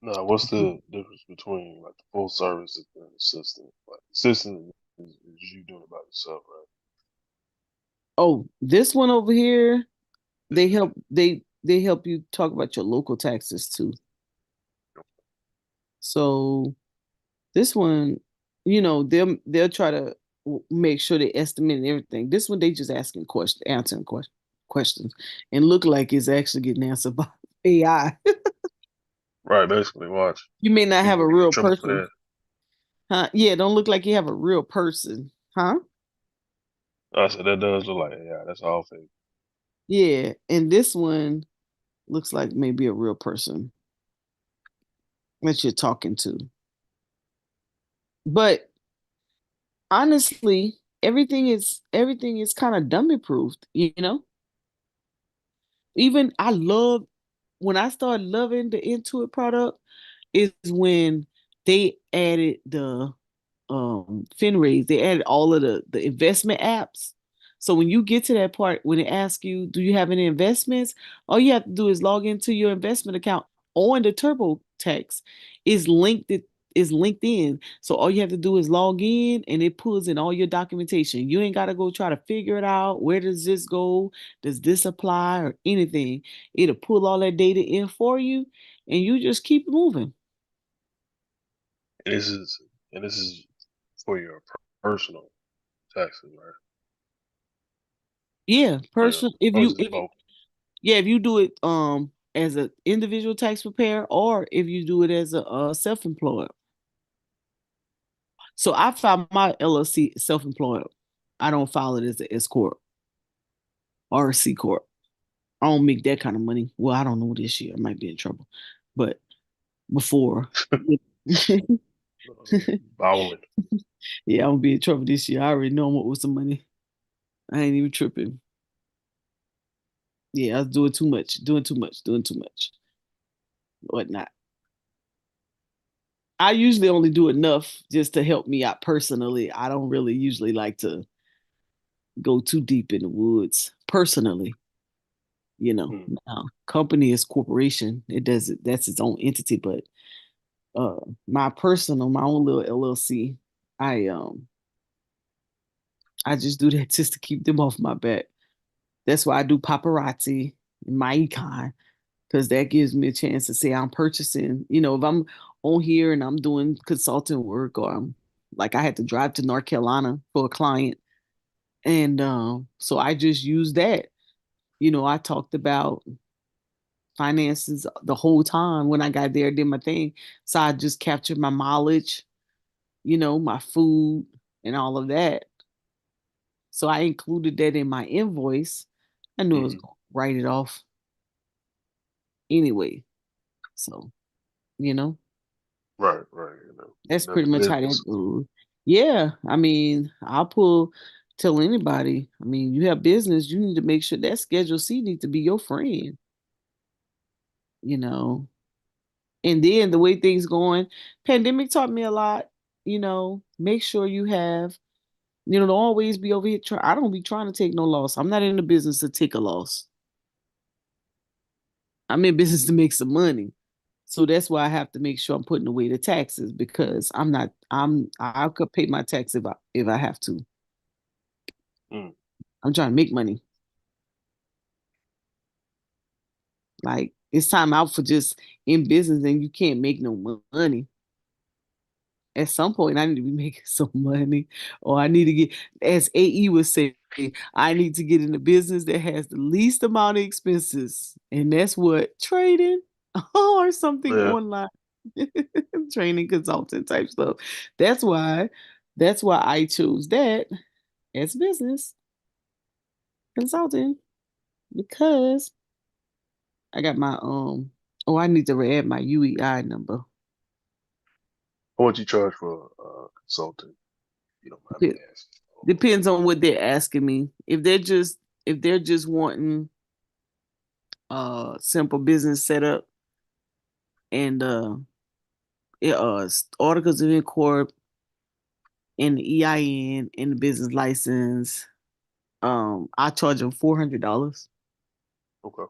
Now, what's the difference between like the full service and the assistant? Like assistant is you doing it by yourself, right? Oh, this one over here, they help you talk about your local taxes too. So this one, they'll try to make sure they estimate and everything. This one they just asking questions, answering questions, and look like it's actually getting answered by AI. Right, basically. Watch. You may not have People a gonna get in real trouble for person, that. huh? Yeah, don't look like you have a real person, huh? I said that does look like yeah, that's all fake. Yeah, and this one looks like maybe a real person that you're talking to. But honestly, everything is kind of dummy proofed, Even I love when I started loving the Intuit product is when they added the FinRaise. They added all of the investment apps. So when you get to that part when it asks you, do you have any investments? All you have to do is log into your investment account on the TurboTax. Is linked it is linked in. So all you have to do is log in and it pulls in all your documentation. You ain't got to go try to figure it out. Where does this go? Does this apply or anything? It'll pull all that data in for you and you just keep moving. And this is for your personal taxes, right? Yeah, person. If Or is you this if you both? Yeah, if you do it as an individual tax preparer or if you do it as a self-employed. So I file my LLC self-employed. I don't file it as an S corp or a C corp. I don't make that kind of money. Well, I don't know this year. I might be in trouble, but before, Bowling. yeah, I'm gonna be in trouble this year. I already know I'm with some money. I ain't even tripping. Yeah, I was doing too much, whatnot. I usually only do enough just to help me out personally. I don't really usually like to go too deep in the woods personally. Hmm. Now, company is corporation. It does it. That's its own entity. But uh, my own little LLC, I just do that just to keep them off my back. That's why I do paparazzi in my econ because that gives me a chance to say I'm purchasing. If I'm on here and I'm doing consulting work or I'm like I had to drive to North Carolina for a client, and so I just use that. I talked about finances the whole time when I got there, did my thing. So I just captured my mileage, my food and all of that. So I included that in my invoice. I knew I was Hmm. going to write it off anyway. So, you know, Right, right. that's That's pretty much how that business. goes. Yeah. I mean, tell anybody, I mean, you have business, you need to make sure that Schedule C needs to be your friend, you know. And then the way things going, pandemic taught me a lot. Make sure you have, don't always be over here. I don't be trying to take no loss. I'm not in the business to take a loss. I'm in business to make some money. So that's why I have to make sure I'm putting away the taxes because I could pay my tax if I have to. Mm. I'm trying to make money. Like it's time out for just in business and you can't make no money. At some point, I need to be making some money, or I need to get, as AE would say, I need to get in a business that has the least amount of expenses, and that's what trading or something Yeah. online, training consultant type stuff. That's why, that's why I chose that as business consulting because I got my Oh, I need to add my UEI number. What you charge for consulting? You don't mind me asking. Depends on what they're asking me. If they're just wanting simple business setup and articles of incorp and the EIN and the business license, I charge them $400. Okay,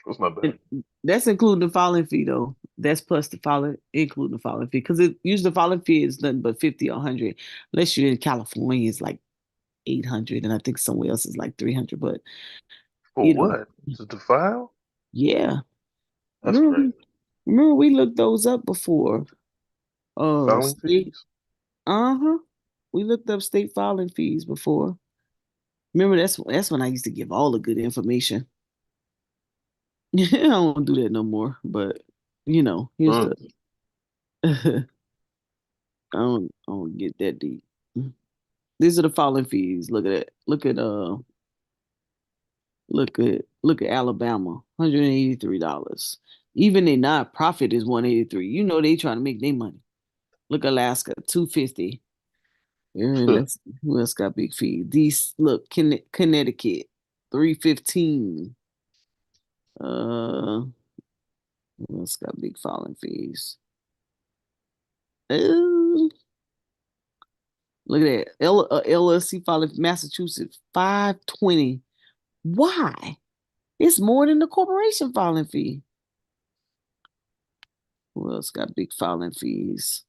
that's not bad. That's including the filing fee though. That's plus the filing, including the filing fee. Because it usually the filing fee is nothing but 50 or 100. Unless you're in California, it's like 800, and I think somewhere else is like 300. But For you know, what? To file? yeah. That's Remember crazy. we, remember we looked those up before. Filing State. fees? Uh-huh. We looked up state filing fees before. Remember that's when I used to give all the good information. I don't do that no more. But here's Mm. the I don't get that deep. These are the filing fees. Look at it. Look at Alabama, $183. Even a nonprofit is 183. They trying to make their money. Look, Alaska, 250. Let's see who else got big fees. These look, Connecticut, 315. Who else got big filing fees? Uh, Look at that. LLC filing Massachusetts, 520. Why? It's more than the corporation filing fee. Who else got big filing fees?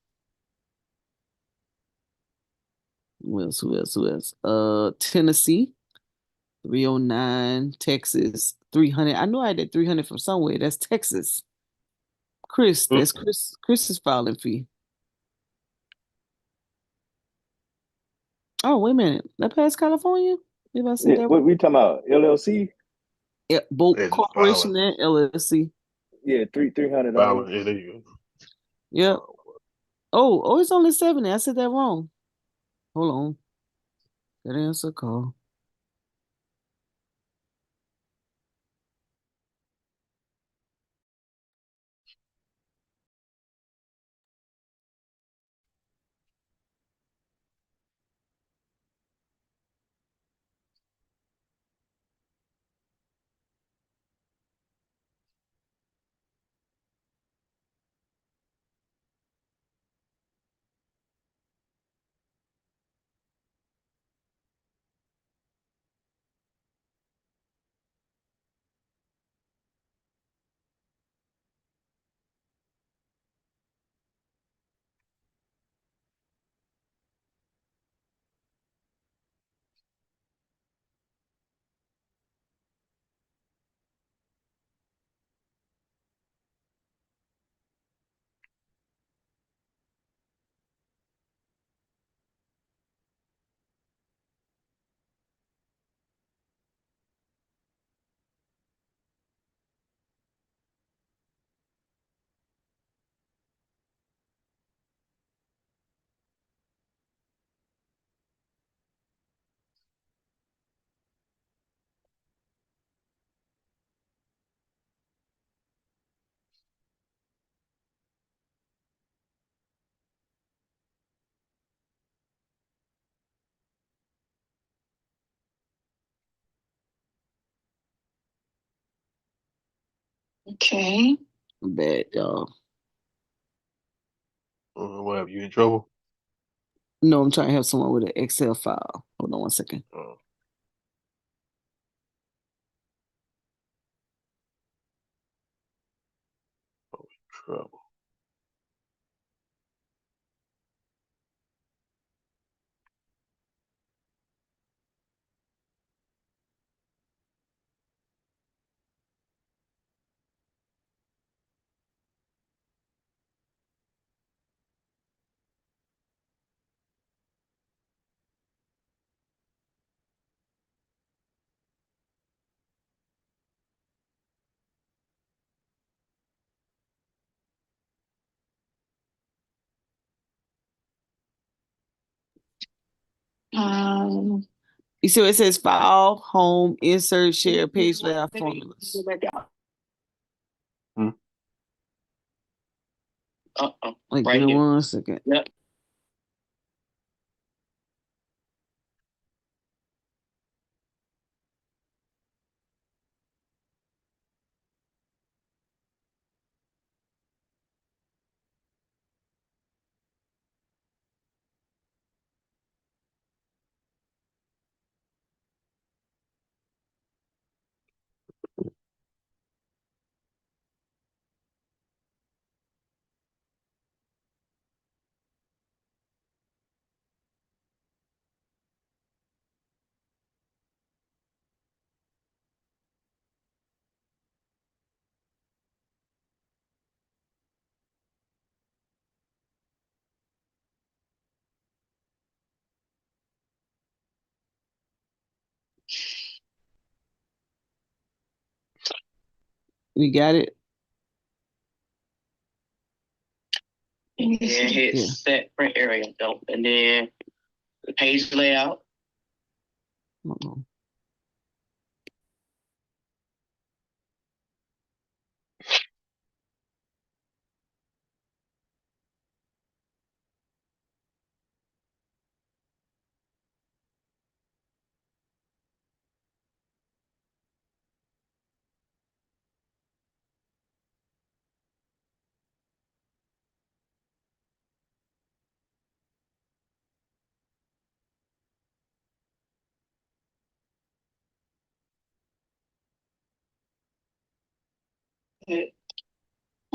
Who else? Tennessee, 309. Texas, 300. I know I did 300 from somewhere. That's Texas. Mm. That's Chris's filing fee. Oh, wait a minute. That passed California? Did I say Yeah, that what wrong? we talking about? LLC? Yeah, both Yeah, just corporation filing. and LLC. Yeah, $300. Filing. Yeah, there you Yep. go. Oh, it's only 70. I said that wrong. Hold on. That answer call. Okay. Bad, y'all. What have you in trouble? No, I'm trying to have someone with an Excel file. Hold on one second. Uh, Trouble. Um, You see what it says? File, home, insert, share, page layout formulas. Hmm? Like, right give me here. 1 second. Yep. You got it? And hit Yeah. set print area though. And then the page layout. Uh-oh.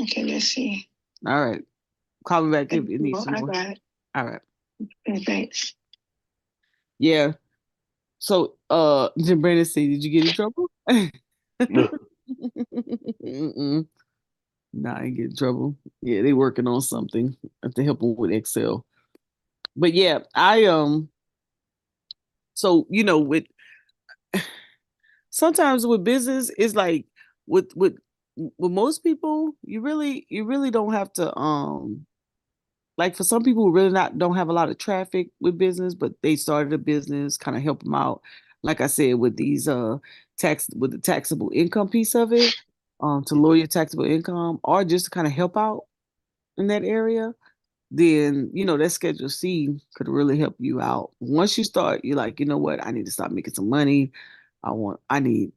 Okay, let's see. All right. Call me back if you need some I more. got it. All right. Okay, thanks. Yeah. So, Jim Brandon said, did you get in trouble? Mm-mm. Nah, I ain't get in trouble. Yeah, they working on something to help them with Excel. But yeah, so with sometimes with business, it's like with most people, you really don't have to like for some people who really not don't have a lot of traffic with business, but they started a business, kind of help them out. Like I said, with these with the taxable income piece of it, to lower your taxable income, or just to kind of help out in that area, then that Schedule C could really help you out. Once you start, you're like, you know what, I need to start making some money. I need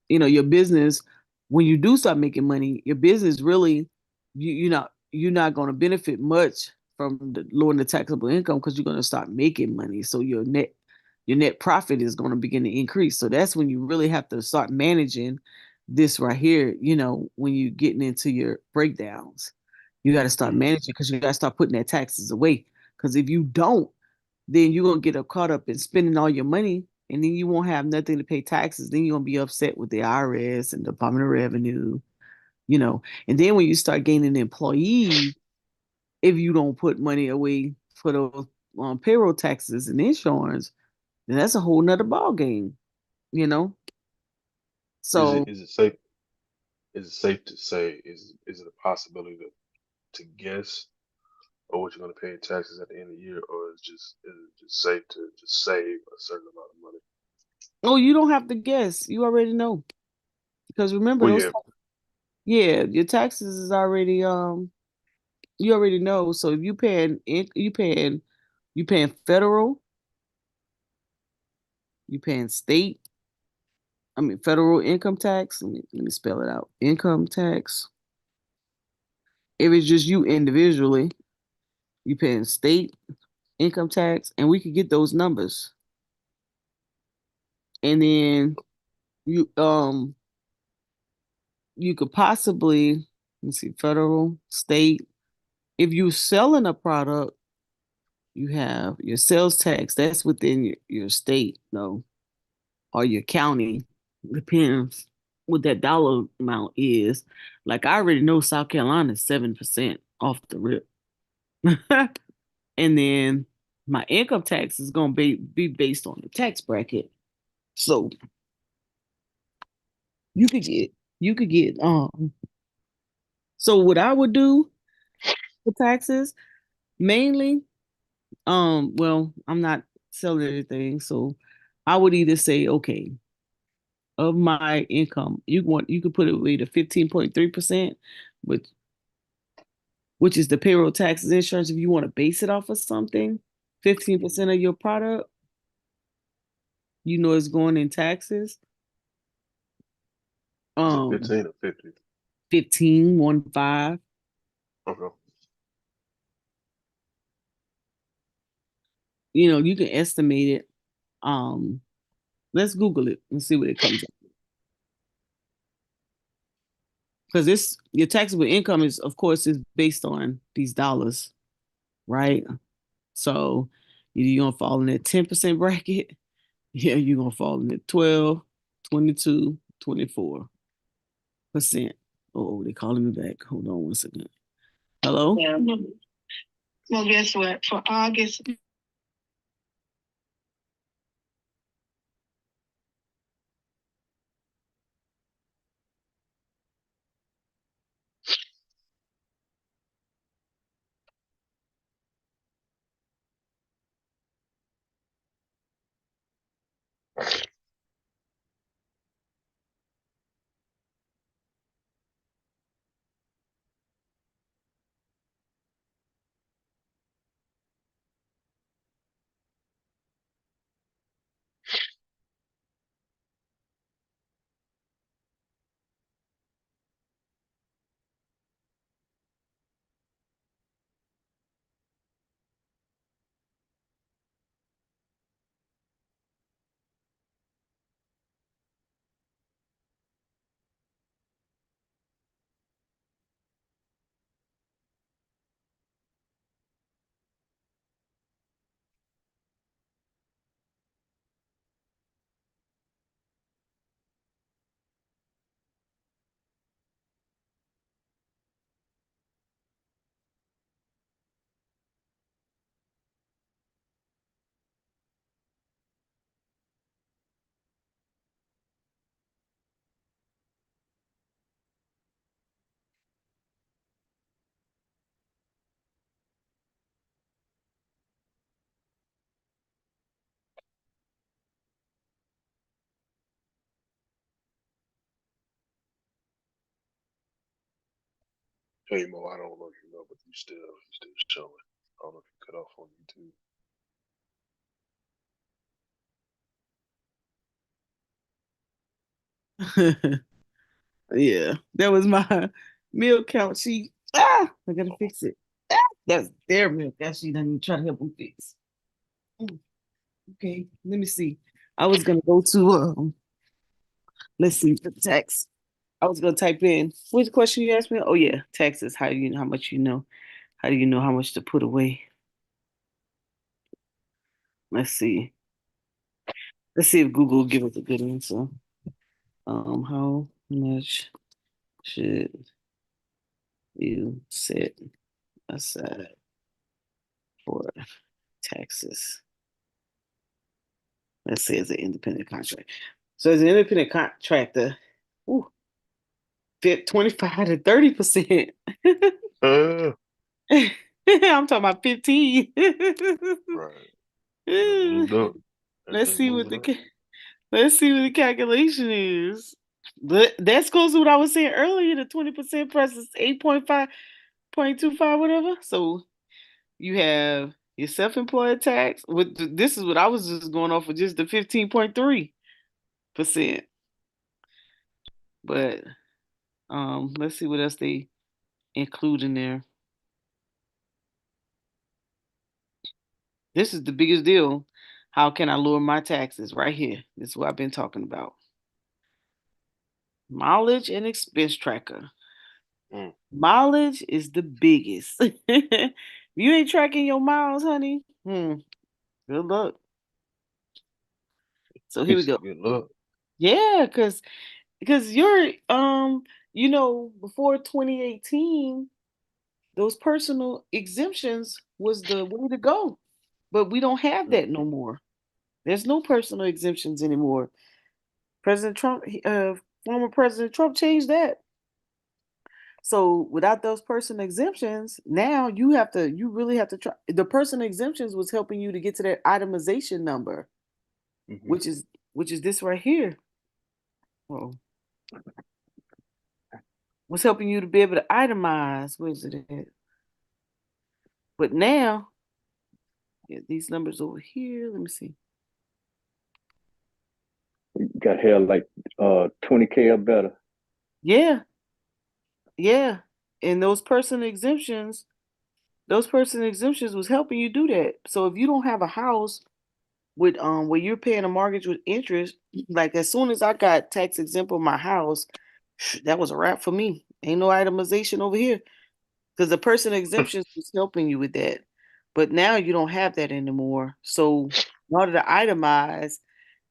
your business, when you do start making money, your business really you're not going to benefit much from the lowering the taxable income because you're going to start making money. So your net profit is going to begin to increase. So that's when you really have to start managing this right here, when you're getting into your breakdowns. You got to start managing because you got to start putting that taxes away. Because if you don't, then you're going to get caught up in spending all your money and then you won't have nothing to pay taxes. Then you're going to be upset with the IRS and the Department of Revenue, And then when you start gaining employees, if you don't put money away for those payroll taxes and insurance, then that's a whole nother ball game, you know? Is it So, is it safe? Is it safe to say is it a possibility to guess or what you're going to pay in taxes at the end of the year, or is it just safe to just save a certain amount of money? oh, you don't have to guess. You already know. Because remember Well, those, yeah, yeah, your taxes is already you already know. So if you paying federal, you paying state, I mean federal income tax. Let me spell it out. Income tax. If it's just you individually, you paying state income tax, and we could get those numbers. And then you you could possibly let's see, federal, state. If you're selling a product, you have your sales tax. That's within your state, though, or your county. Depends what that dollar amount is. Like I already know South Carolina is 7% off the rip. And then my income tax is gonna be based on the tax bracket. So you could get so what I would do for taxes mainly, well, I'm not selling anything, so I would either say, okay, of my income, you could put it away to 15.3%, which which is the payroll taxes insurance if you want to base it off of something. 15% of your product, is going in taxes. Is it Um 15 or 50? 15, 1 5. Okay. You can estimate it. Um let's Google it and see what it comes up. Because this your taxable income is of course is based on these dollars, right? So you're gonna fall in that 10% bracket. Yeah, you're gonna fall in the 12, 22, 24%. Oh, they calling me back. Hold on one second. Hello? Yeah. Well, guess what? For August, Hey Mo, I don't know if you know, but you still showing. I don't know if you cut off on YouTube. Yeah, that was my meal count sheet. I gotta fix it. That's their meal count sheet. I'm trying to help them fix. Mm, Okay, let me see. I was gonna go to let's see the tax. I was gonna type in which question you asked me. Oh yeah, taxes. How do you know how much you know? How do you know how much to put away? Let's see. Let's see if Google will give us a good answer. How much should you set aside for taxes? Let's say as an independent contractor. So as an independent contractor, ooh, fit 25 to 30%. Uh, I'm talking about 15. right. That moved up. That let's thing see what moving the up. let's see what the calculation is. But that's goes to what I was saying earlier, the 20% versus 8.5.25, whatever. So you have your self-employed tax. This is what I was just going off of just the 15.3%. But let's see what else they include in there. This is the biggest deal. How can I lower my taxes? Right here. This is what I've been talking about. Mileage and expense tracker. Mileage is the biggest. You ain't tracking your miles, honey. Good luck. So here we It's go. good luck. Yeah, because you're before 2018, those personal exemptions was the way to go. But we don't have Mm. that no more. There's no personal exemptions anymore. President Trump, former President Trump changed that. So without those personal exemptions, now you really have to try. The personal exemptions was helping you to get to that itemization number, Mm-hmm. which is this right here. Well, was helping you to be able to itemize. Where's it at? But now, yeah, these numbers over here. Let me see. Got held like 20K or better. Yeah, yeah. And those personal exemptions was helping you do that. So if you don't have a house with where you're paying a mortgage with interest, like as soon as I got tax exempt on my house, that was a wrap for me. Ain't no itemization over here because the personal exemptions was helping you with that. But now you don't have that anymore. So in order to itemize,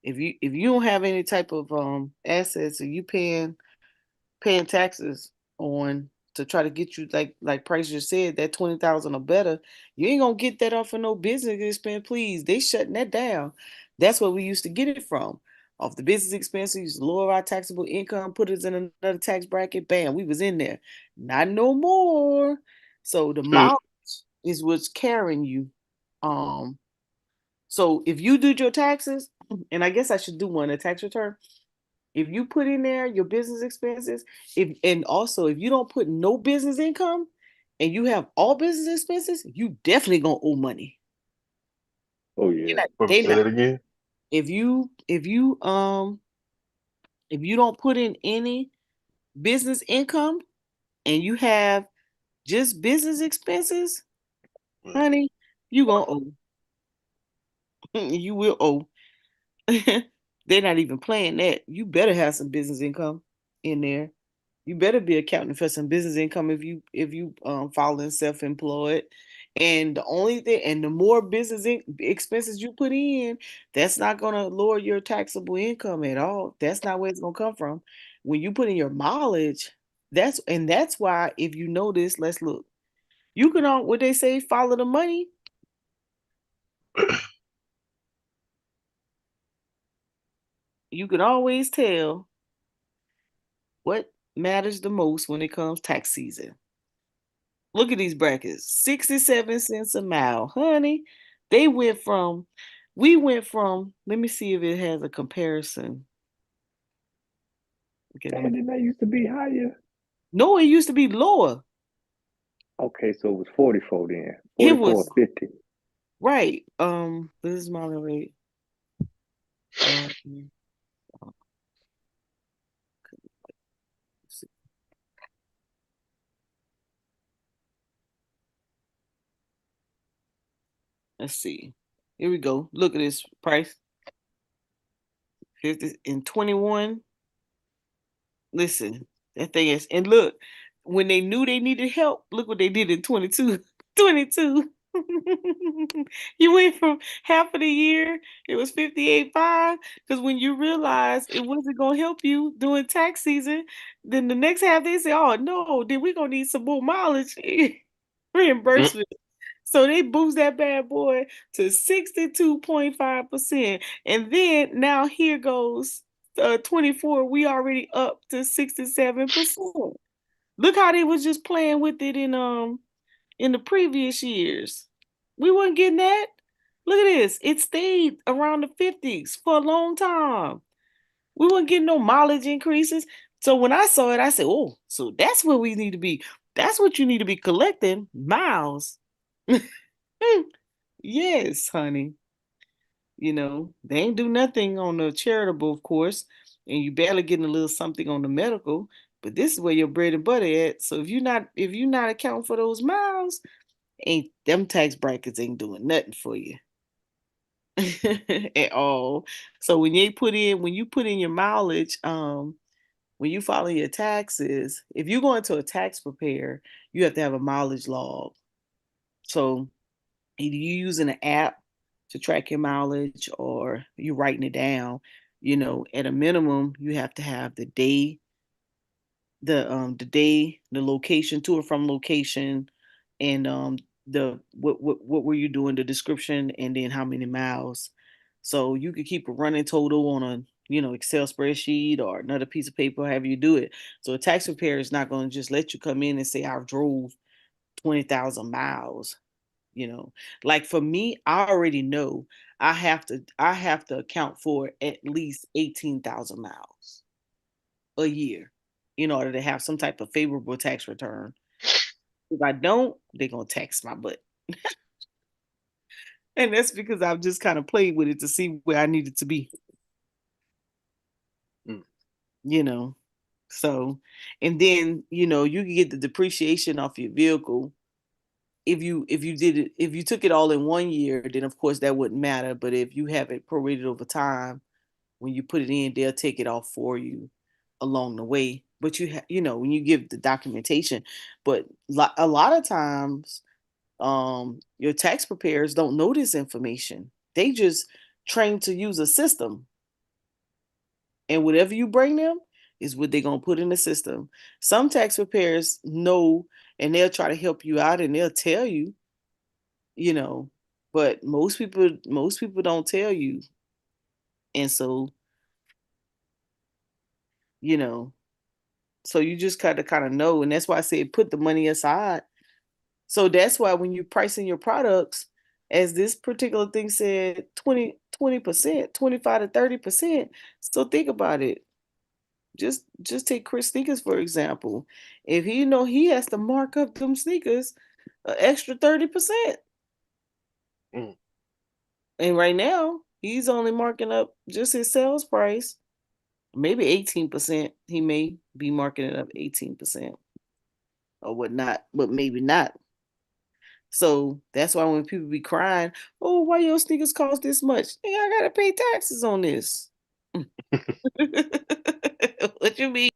if you don't have any type of assets, or you paying taxes on to try to get you like Price just said that 20,000 or better, you ain't gonna get that off of no business expense. Please, they shutting that down. That's where we used to get it from. Off the business expenses, lower our taxable income, put us in another tax bracket. Bam, we was in there. Not no more. So the mileage is what's carrying you. Um, so if you did your taxes, and I guess I should do one a tax return, if you put in there your business expenses, if and also if you don't put no business income and you have all business expenses, you definitely gonna owe money. Oh They yeah. not, But they say not that again. if you don't put in any business income and you have just business expenses, Mm. honey, you gonna owe. You will owe. They're not even playing that. You better have some business income in there. You better be accounting for some business income if you following self-employed. And the only thing, and the more expenses you put in, that's not gonna lower your taxable income at all. That's not where it's gonna come from. When you put in your mileage, that's why if you notice, let's look. You can all what they say, follow the money. You can always tell what matters the most when it comes tax season. Look at these brackets. 67 cents a mile. Honey, they went from we went from let me see if it has a comparison. Okay, let And me then that used to be higher. no, it used to be lower. Okay, so it was 44 then. It 44 was 50. right. This is my rate. Um let's see. Here we go. Look at this price. 50 and 21. Listen, that thing is, and look, when they knew they needed help, look what they did in 22. 22. You went from half of the year, it was 58.5. Because when you realize it wasn't going to help you during tax season, then the next half they say, oh no, then we're going to need some more mileage Mm. reimbursement. So they boost that bad boy to 62.5%. And then now here goes 24. We already up to 67%. Look how they was just playing with it in the previous years. We weren't getting that. Look at this. It stayed around the 50s for a long time. We weren't getting no mileage increases. So when I saw it, I said, oh, so that's where we need to be. That's what you need to be collecting, miles. Yes, honey. They ain't do nothing on the charitable, of course, and you barely getting a little something on the medical. But this is where your bread and butter at. So if you're not accounting for those miles, ain't them tax brackets ain't doing nothing for you at all. So when you put in your mileage, when you file your taxes, if you go into a tax preparer, you have to have a mileage log. So either you using an app to track your mileage or you writing it down. At a minimum, you have to have the location, to or from location, and the what were you doing, the description, and then how many miles. So you could keep a running total on a Excel spreadsheet or another piece of paper, however you do it. So a tax preparer is not going to just let you come in and say I drove 20,000 miles. Like for me, I already know I have to account for at least 18,000 miles a year in order to have some type of favorable tax return. If I don't, they're gonna tax my butt. And that's because I've just kind of played with it to see where I needed to be. Mm. You know. So, and then, you can get the depreciation off your vehicle. If you took it all in one year, then of course that wouldn't matter. But if you have it prorated over time, when you put it in, they'll take it off for you along the way. But when you give the documentation, but a lot of times, your tax preparers don't know this information. They just train to use a system, and whatever you bring them is what they're gonna put in the system. Some tax preparers know, and they'll try to help you out, and they'll tell you, you know, but most people don't tell you, and so you know, so you just kind of know, and that's why I said put the money aside. So that's why when you're pricing your products, as this particular thing said, 20%, 25 to 30%. So think about it. Just take Chris sneakers for example. If he has to mark up them sneakers an extra 30%. Mm. And right now, he's only marking up just his sales price, maybe 18%. He may be marking it up 18% or whatnot, but maybe not. So that's why when people be crying, oh, why your sneakers cost this much? Hey, I gotta pay taxes on this. What you mean?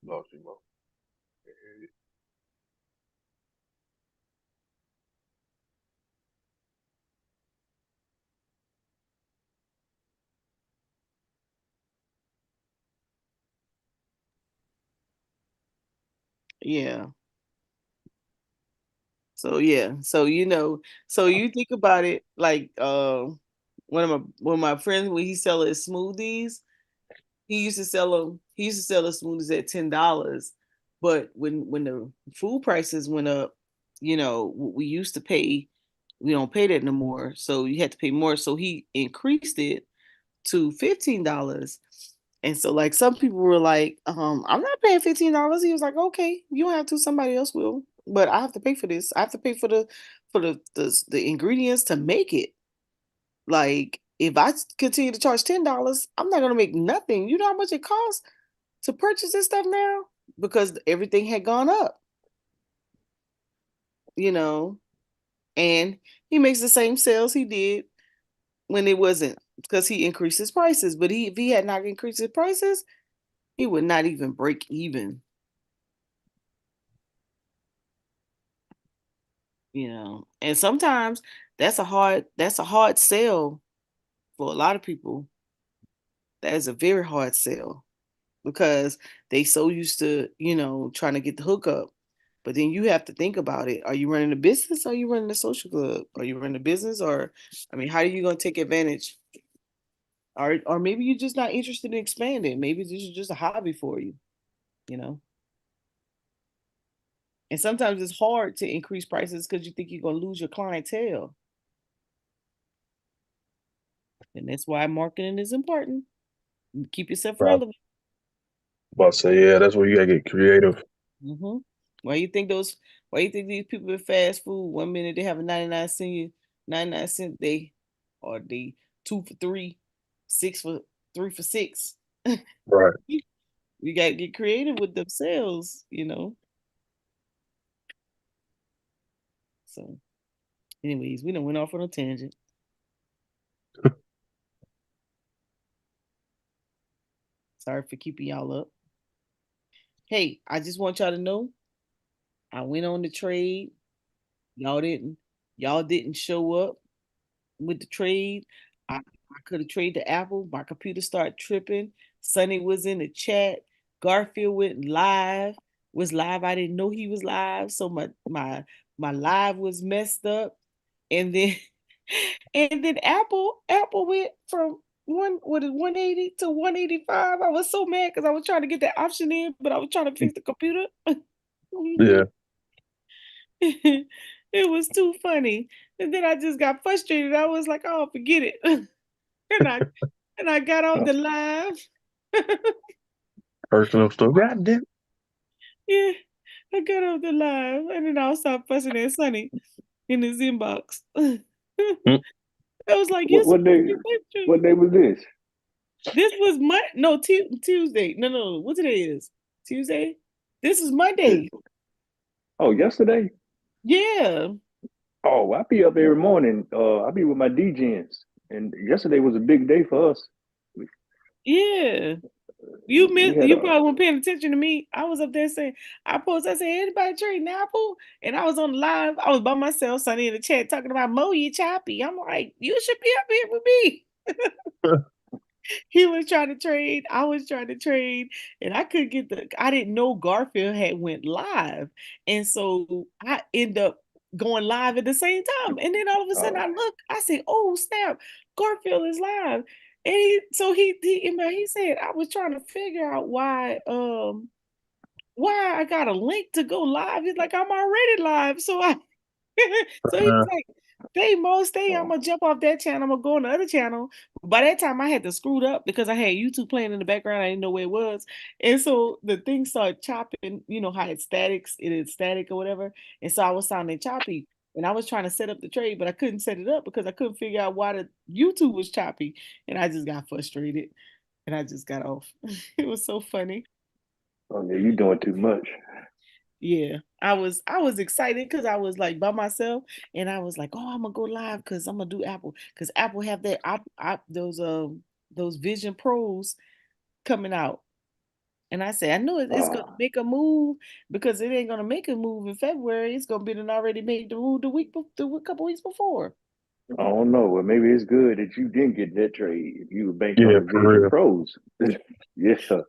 Lost you, Mo. Yeah. So yeah. So you think about it like one of my friends when he sell his smoothies, he used to sell his smoothies at $10. But when the food prices went up, what we used to pay, we don't pay that no more. So you had to pay more. So he increased it to $15. And so like some people were like, I'm not paying $15. He was like, okay, you don't have to, somebody else will. But I have to pay for this. I have to pay for the ingredients to make it. Like if I continue to charge $10, I'm not gonna make nothing. You know how much it costs to purchase this stuff now? Because everything had gone up, you know, and he makes the same sales he did when it wasn't, because he increased his prices. But if he had not increased his prices, he would not even break even. And sometimes that's a hard sell for a lot of people. That is a very hard sell because they so used to, trying to get the hookup. But then you have to think about it. Are you running a business? Or are you running a social club? Are you running a business? Or, I mean, how are you going to take advantage? Or maybe you're just not interested in expanding. Maybe this is just a hobby for you, you know? And sometimes it's hard to increase prices because you think you're going to lose your clientele. And that's why marketing is important. Keep yourself Right. relevant. About to say, yeah, that's where you gotta get creative. hmm Why you think these people in fast food, 1 minute they have a 99 cent day, or they 2 for 3, 6 for 3 for 6. Right. We got to get creative with themselves, So, anyways, we done went off on a tangent. Sorry for keeping y'all up. Hey, I just want y'all to know I went on the trade. Y'all didn't. Y'all didn't show up with the trade. I could have traded the Apple. My computer started tripping. Sonny was in the chat. Garfield went live. Was live. I didn't know he was live, so my live was messed up. And then and then Apple went from 180 to 185. I was so mad because I was trying to get that option in, but I was trying to fix the computer. Yeah. It was too funny. And then I just got frustrated. I was like, oh, forget it. and I got off the live. Personal stuff. God damn. Yeah, I got off the live. And then I'll stop fussing at Sonny in his inbox. Mm. I was like, you're What supposed day? to be What day was this? This was Tuesday. No. What today is? Tuesday? This is This- Monday. Oh, yesterday. Yeah. Oh, I be up every morning. I be with my DJs, and yesterday was a big day for us. Yeah. We had You a probably weren't paying attention to me. I was up there saying, I said, anybody trading Apple? And I was on live. I was by myself, Sonny in the chat talking about Mo, you choppy. I'm like, you should be up here with me. He was trying to trade. I was trying to trade, and I didn't know Garfield had went live, and so I end up going live at the same time. And then all of a sudden, I look, I say, "Oh snap, Garfield is live!" And he said, "I was trying to figure out why I got a link to go live." He's like, "I'm already live," so so he was like, stay. I'm gonna jump off that channel. I'm gonna go on the other channel. By that time, I had to screwed up because I had YouTube playing in the background. I didn't know where it was, and so the thing started chopping. You know how it is static or whatever, and so I was sounding choppy. And I was trying to set up the trade, but I couldn't set it up because I couldn't figure out why the YouTube was choppy, and I just got frustrated, and I just got off. It was so funny. Oh yeah, you doing too much. Yeah, I was excited because I was like by myself, and I was like, oh, I'm gonna go live because I'm gonna do Apple because Apple have that those Vision Pros coming out, and I said I know it's gonna Oh, make a move because it ain't gonna make a move in February. It's gonna be done already made the move the couple weeks before. I don't know. Well, maybe it's good that you didn't get that trade if you were banked on Yeah, the for Vision real. Pros. Yeah.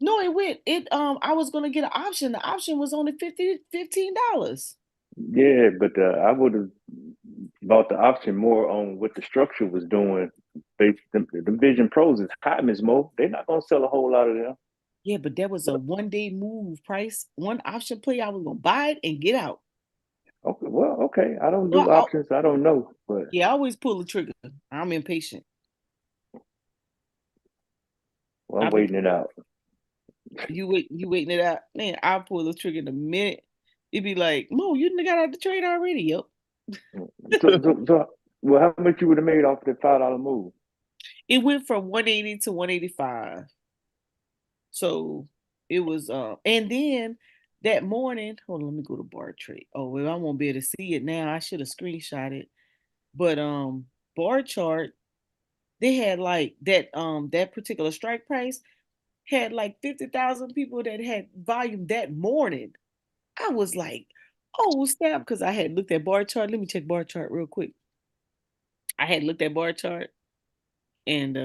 No, I was gonna get an option. The option was only $15. Yeah, but I would have bought the option more on what the structure was doing. The Vision Pros is hot, Ms. Mo. They're not gonna sell a whole lot of them. Yeah, but that was a 1 day move price, one option play. I was gonna buy it and get out. Okay, well, okay. I don't Well, do options. I don't know, but yeah, I always pull the trigger. I'm impatient. well, I'm I'll be waiting it out. you waiting it out. Man, I'll pull the trigger in a minute. It'd be like, Mo, you done got out the trade already. Yep. Well, how much you would have made off that $5 move? It went from 180 to 185. So it was and then that morning, hold on, let me go to bar trade. Oh, well, I won't be able to see it now. I should have screenshot it. But bar chart, they had like that particular strike price had like 50,000 people that had volume that morning. I was like, oh snap, because I had looked at bar chart. Let me check bar chart real quick. I had looked at bar chart and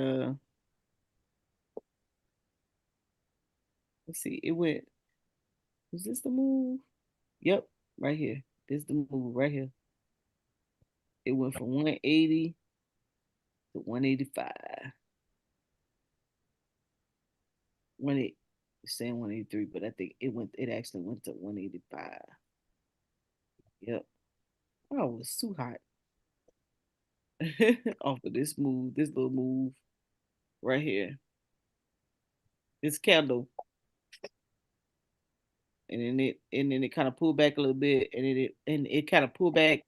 let's see, it went, was this the move? Yep, right here. This is the move right here. It went from 180 to 185. It's saying 183, but I think it actually went to 185. Yep. Oh, it was too hot. Off of this little move right here. This candle. And then it kind of pulled back a little bit, and it kind of pulled back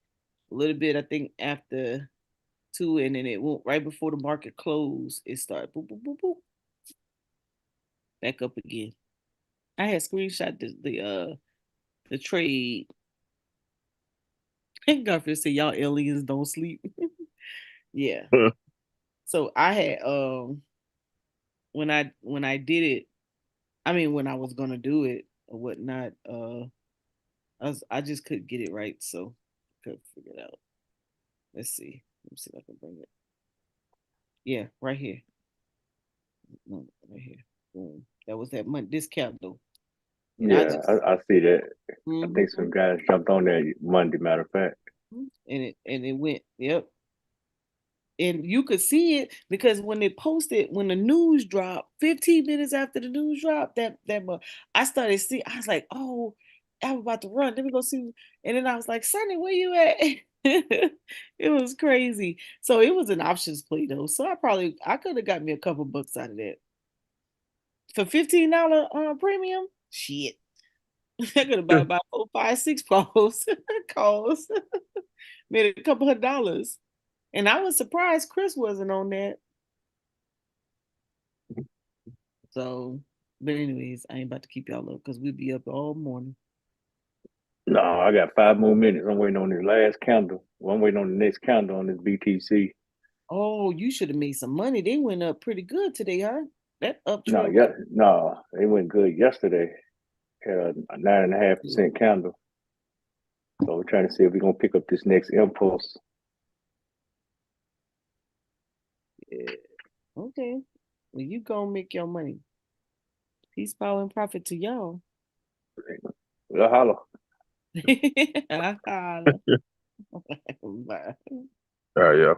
a little bit, I think after two, and then it went right before the market closed. It started boop boop boop boop back up again. I had screenshot the trade. Garfield said y'all aliens don't sleep. Yeah. So I had when I did it, I mean when I was gonna do it or whatnot, I just couldn't get it right, so couldn't figure it out. Let's see. Let me see if I can bring it. Yeah, right here. No, right here. Boom. That was that month discount though. And I Yeah, just I see that. I mhm, think some guys jumped on there Monday, matter of fact. and it went, yep. And you could see it because when they posted, when the news dropped, 15 minutes after the news dropped, I started seeing. I was like, "Oh, I'm about to run. Let me go see." And then I was like, "Sonny, where you at?" It was crazy. So it was an options play though. So I could have got me a couple bucks out of that for $15 premium. Shit, I could have bought about 4, 5, 6 calls. calls, made a couple of dollars. And I was surprised Chris wasn't on that. So, but anyways, I ain't about to keep y'all up because we'll be up all morning. No, I got 5 more minutes. I'm waiting on this last candle. Well, I'm waiting on the next candle on this BTC. Oh, you should have made some money. They went up pretty good today, huh? That No, uptrend yeah, no, it went good yesterday. Had a 9.5% candle. So we're trying to see if we're gonna pick up this next impulse. yeah. Okay. Well, you gonna make your money. Peace, power, and profit to y'all. Well, holla. Holla. Bye. All right, yeah.